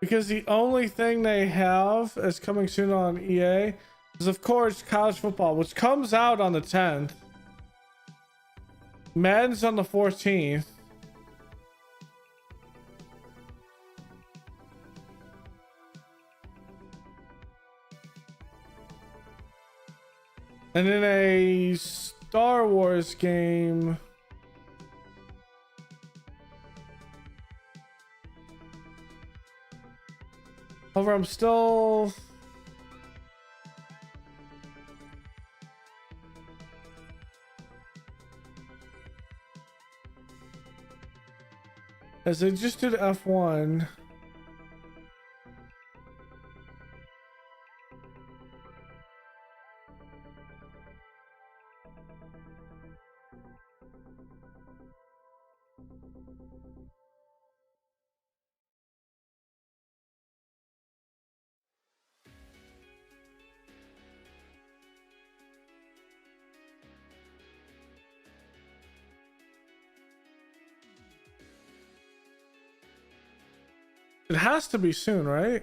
because the only thing they have is coming soon on EA is, of course, college football, which comes out on the 10th. Madden's on the 14th. And then a Star Wars game. However, I'm still... As I just did F1. It has to be soon, right?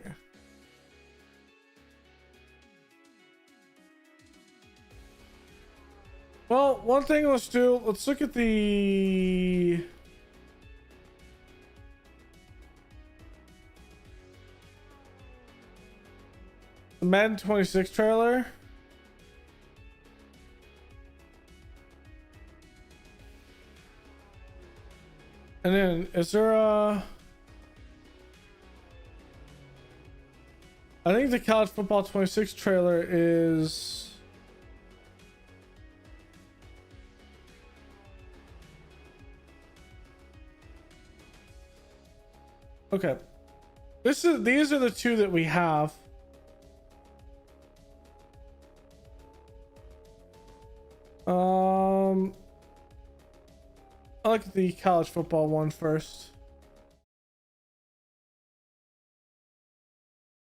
Well, one thing let's do, let's look at the Madden 26 trailer. And then is there a... I think the College Football 26 trailer is... Okay. These are the two that we have. I like the college football one first.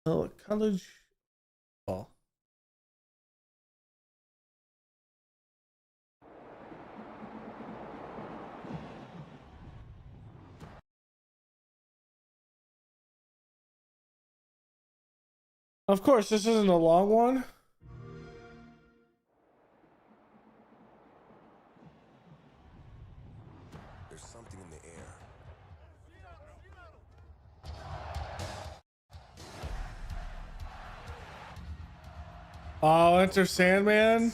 Oh, college football. Of course, this isn't a long one. There's something in the air. Oh, Enter Sandman.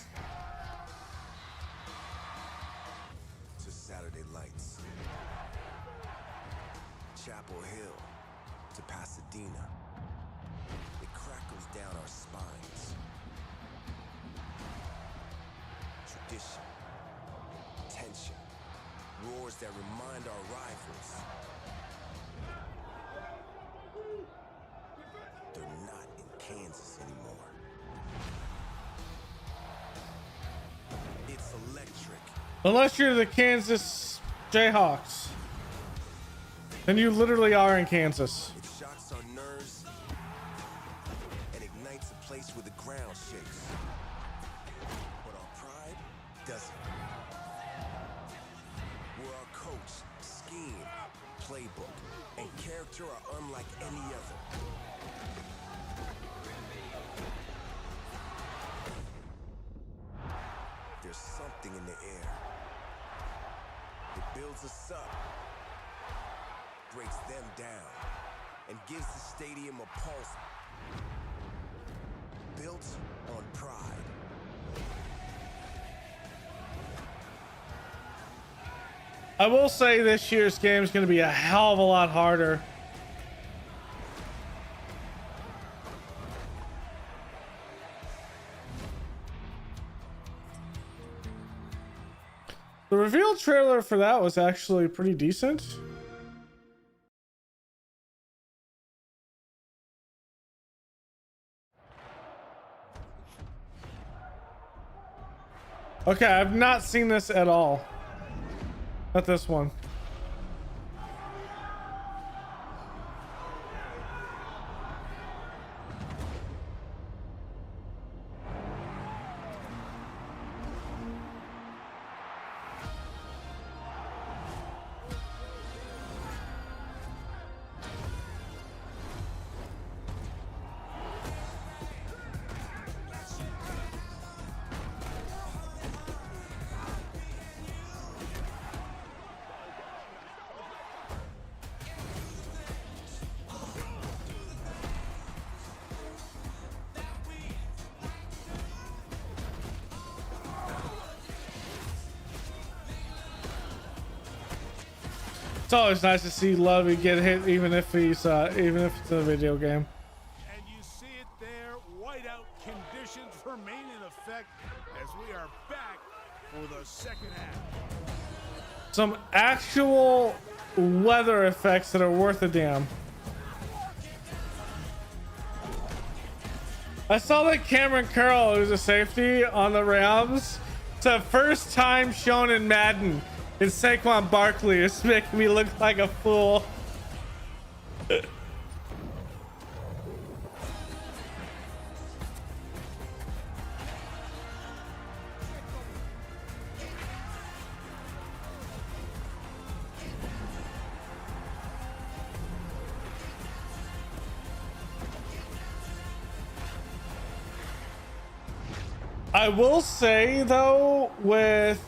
To Saturday Lights, Chapel Hill to Pasadena. It crackles down our spines. Tradition, tension, roars that remind our rivals. They're not in Kansas anymore. It's electric. Unless you're the Kansas Jayhawks. Then you literally are in Kansas. It shocks our nerves and ignites a place where the ground shakes. But our pride doesn't. Where our coach, scheme, playbook, and character are unlike any other. There's something in the air. It builds us up, breaks them down, and gives the stadium a pulse. Built on pride. I will say this year's game is going to be a hell of a lot harder. The reveal trailer for that was actually pretty decent. Okay, I've not seen this at all. Not this one. It's always nice to see Lovey get hit, even if he's even if it's a video game. And you see it there, whiteout conditions remain in effect as we are back for the second half. Some actual weather effects that are worth a damn. I saw that Cameron Curl, who's a safety on the Rams, it's the first time shown in Madden. And Saquon Barkley is making me look like a fool. I will say though, with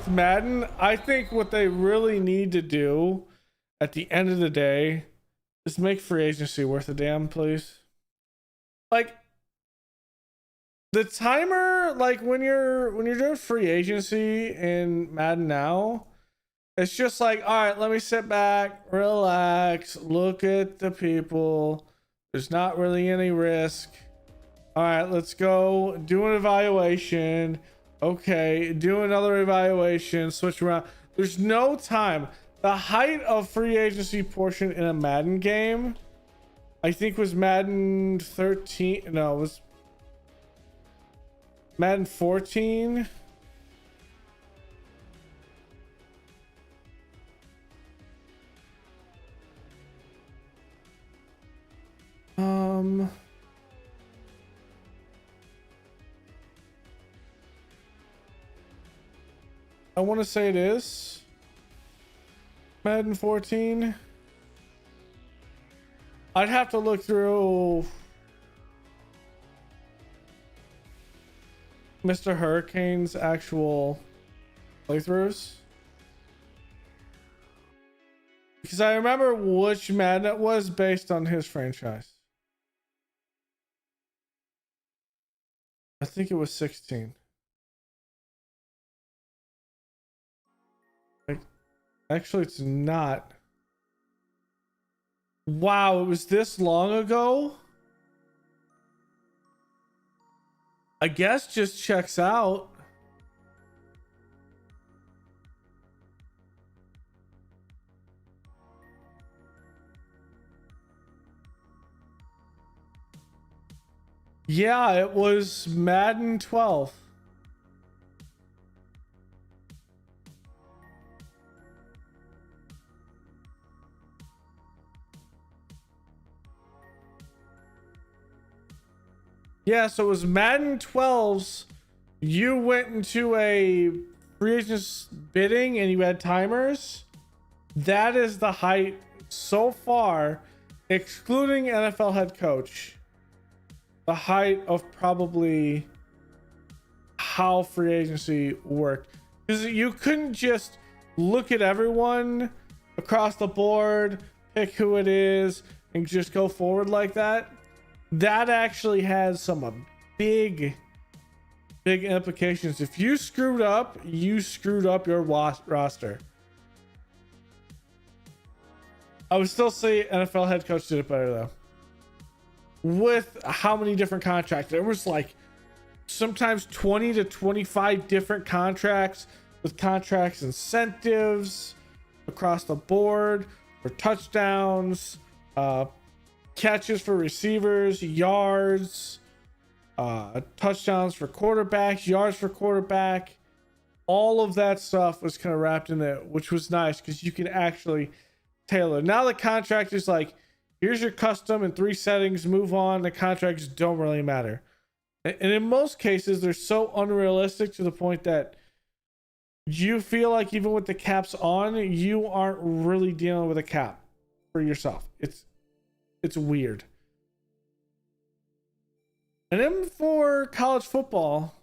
Madden, I think what they really need to do at the end of the day is make free agency worth a damn, please. Like the timer, like when you're doing free agency in Madden now, it's just like, all right, let me sit back, relax, look at the people. There's not really any risk. All right, let's go do an evaluation. Okay, do another evaluation, switch around. There's no time. The height of free agency portion in a Madden game, I think was Madden 13. No, it was Madden 14. I want to say it is Madden 14. I'd have to look through Mr. Hurricane's actual playthroughs, because I remember which Madden it was based on his franchise. I think it was 16. Actually, it's not. Wow, it was this long ago? I guess just checks out. Yeah, it was Madden 12. Yeah, so it was Madden 12's. You went into a free agents bidding and you had timers. That is the height so far, excluding NFL head coach. The height of probably how free agency worked. Because you couldn't just look at everyone across the board, pick who it is, and just go forward like that. That actually has some big implications. If you screwed up, you screwed up your roster. I would still say NFL head coach did it better though. With how many different contracts? There was like sometimes 20 to 25 different contracts with contracts incentives across the board for touchdowns, catches for receivers, yards, touchdowns for quarterbacks, yards for quarterback. All of that stuff was kind of wrapped in it, which was nice because you can actually tailor. Now the contract is like, here's your custom in 3 settings, move on. The contracts don't really matter. And in most cases, they're so unrealistic to the point that you feel like even with the caps on, you aren't really dealing with a cap for yourself. It's weird. And then for college football,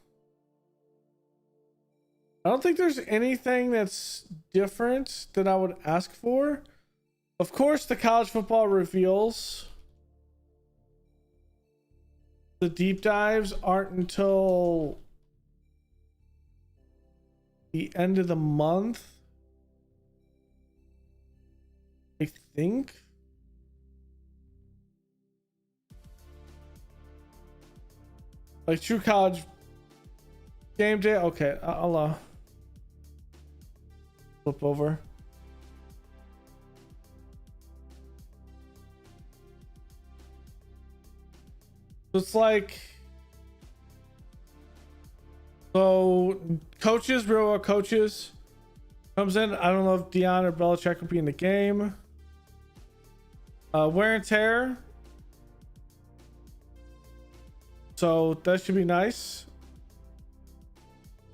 I don't think there's anything that's different that I would ask for. Of course, the college football reveals. The deep dives aren't until the end of the month, I think. Like True College Game Day. Okay, I'll flip over. It's like, so coaches, real world coaches comes in. I don't know if Dion or Belichick will be in the game. Wear and tear. So that should be nice.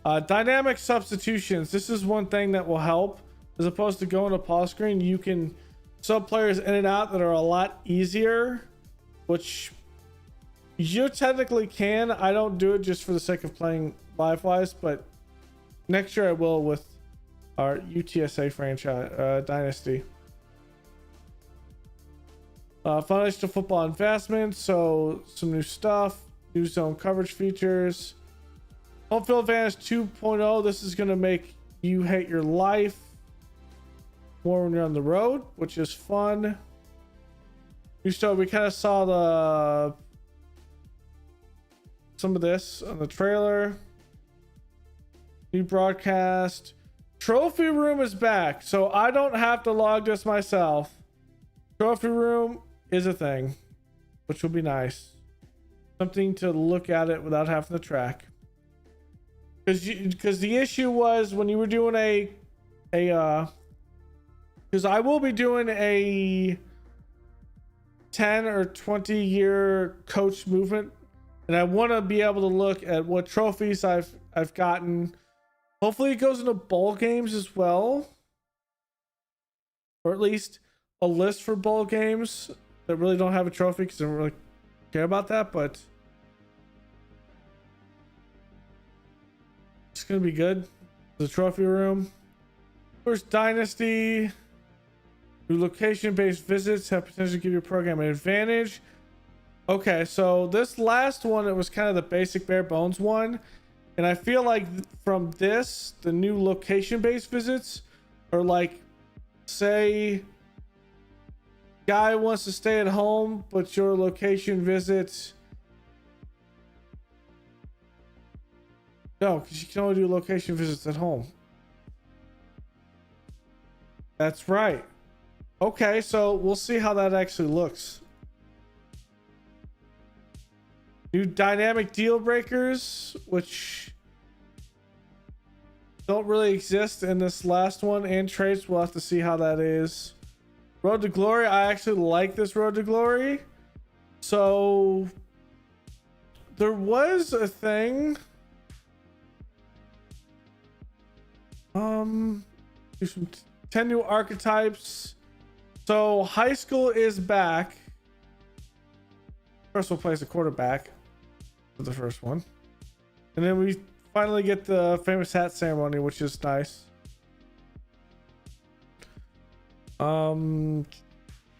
Dynamic substitutions. This is one thing that will help. As opposed to going to pause screen, you can sub players in and out that are a lot easier, which you technically can. I don't do it just for the sake of playing live-wise, but next year I will with our UTSA franchise dynasty. Foundational football investment, so some new stuff, new zone coverage features. Home field advantage 2.0. This is going to make you hate your life more when you're on the road, which is fun. New stuff. We kind of saw some of this on the trailer. New broadcast. Trophy room is back, so I don't have to log this myself. Trophy room is a thing, which will be nice. Something to look at it without having to track. Because the issue was when you were doing because I will be doing a 10 or 20 year coach movement, and I want to be able to look at what trophies I've gotten. Hopefully it goes into bowl games as well, or at least a list for bowl games that really don't have a trophy because I don't really care about that, but it's gonna be good. The trophy room. First Dynasty. New location-based visits have potential to give your program an advantage. Okay, so this last one, it was kind of the basic bare bones one. And I feel like from this, the new location-based visits are like, say, guy wants to stay at home, but your location visit... No, because you can only do location visits at home. That's right. Okay, so we'll see how that actually looks. New dynamic deal breakers, which don't really exist in this last one, and traits. We'll have to see how that is. Road to Glory. I actually like this Road to Glory. So there was a thing. There's some 10 new archetypes. So high school is back. First we'll play as a quarterback for the first one. And then we finally get the famous hat ceremony, which is nice. Road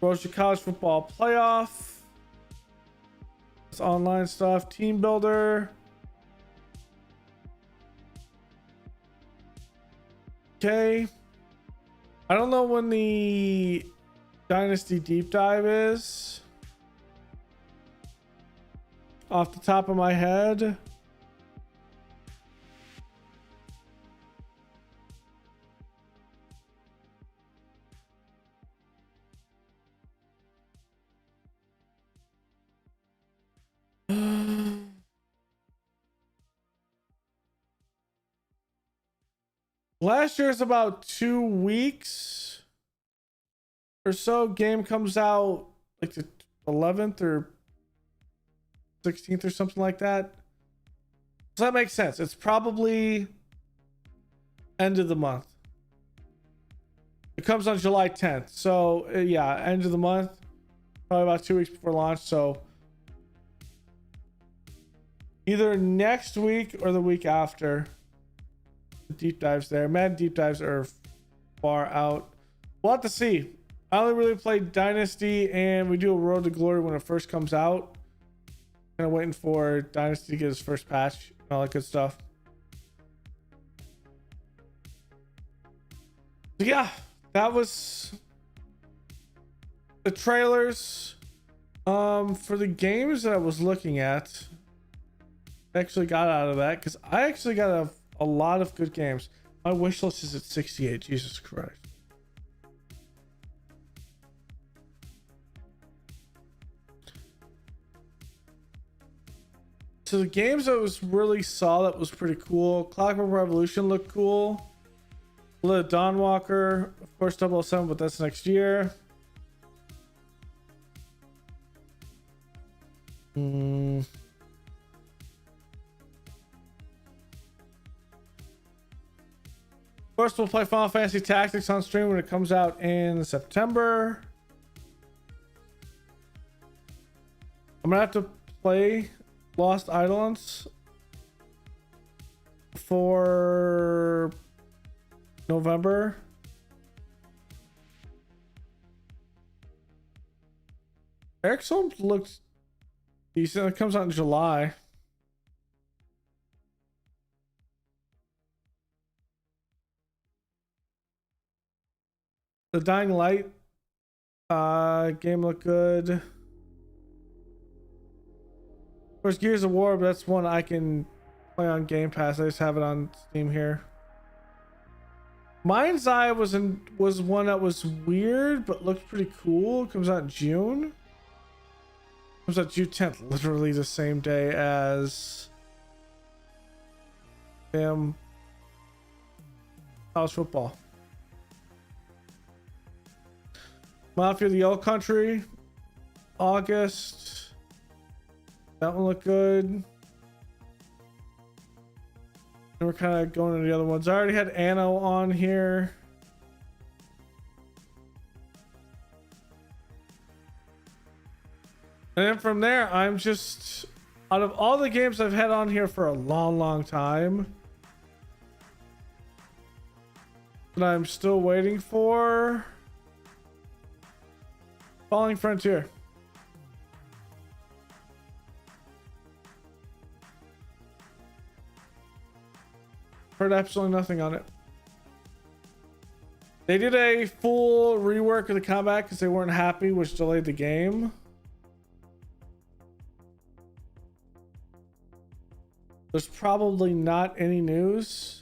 to College Football Playoff. It's online stuff. Team Builder. Okay. I don't know when the Dynasty Deep Dive is. Off the top of my head. Last year's about 2 weeks or so. Game comes out like the 11th or 16th or something like that. So that makes sense. It's probably end of the month. It comes on July 10th. So yeah, end of the month. Probably about 2 weeks before launch. So either next week or the week after. Deep dives there. Mad deep dives are far out. We'll have to see. I only really played Dynasty, and we do a Road to Glory when it first comes out. Kind of waiting for Dynasty to get his first patch and all that good stuff. So yeah, that was the trailers for the games that I was looking at. I actually got out of that because I actually got a lot of good games. My wish list is at 68. Jesus Christ. So the games that was really saw that was pretty cool. Clockwork Revolution looked cool. Dawnwalker, of course, 007, but that's next year. Of course, we'll play Final Fantasy Tactics on stream when it comes out in September. I'm gonna have to play Lost Eidolons for November. Eric Solms looks decent. It comes out in July. The Dying Light game looked good. Of course, Gears of War, but that's one I can play on Game Pass. I just have it on Steam here. Mind's Eye was one that was weird, but looked pretty cool. It comes out in June. Comes out June 10th, literally the same day as college football. Mafia of the Yellow Country, August. That one looked good. And we're kind of going to the other ones. I already had Anno on here. And then from there, I'm just... Out of all the games I've had on here for a long time, that I'm still waiting for... Falling Frontier. Heard absolutely nothing on it. They did a full rework of the combat because they weren't happy, which delayed the game. There's probably not any news.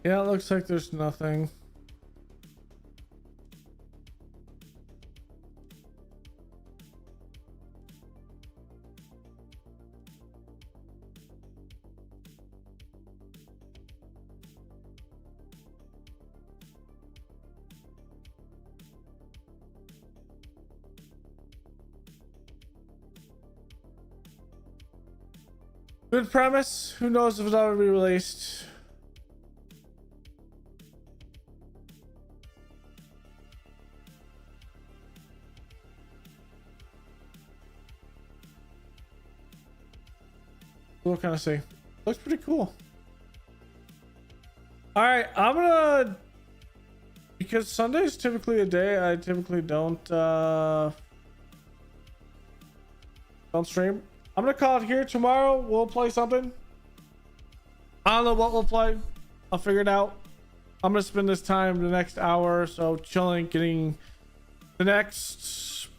Yeah, it looks like there's nothing. Good premise. Who knows if it'll ever be released? We'll kind of see. Looks pretty cool. All right, I'm gonna, because Sunday is typically a day I typically don't stream. I'm gonna call it here. Tomorrow we'll play something. I don't know what we'll play. I'll figure it out. I'm gonna spend this time the next hour or so chilling, getting the next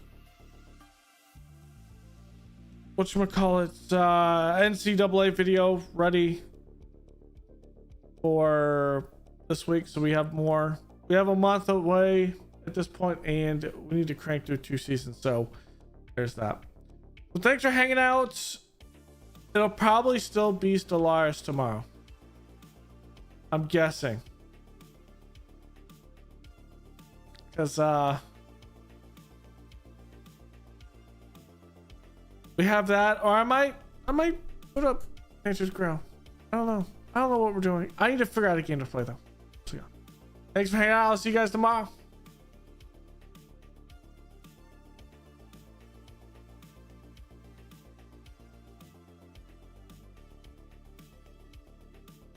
whatchamacallit, NCAA video ready for this week, so we have more. We have a month away at this point, and we need to crank through 2 seasons, so there's that. Well, thanks for hanging out. It'll probably still be Stellaris tomorrow, I'm guessing, because we have that, or I might put up Nature's Ground. I don't know what we're doing. I need to figure out a game to play though. So yeah, thanks for hanging out. I'll see you guys tomorrow.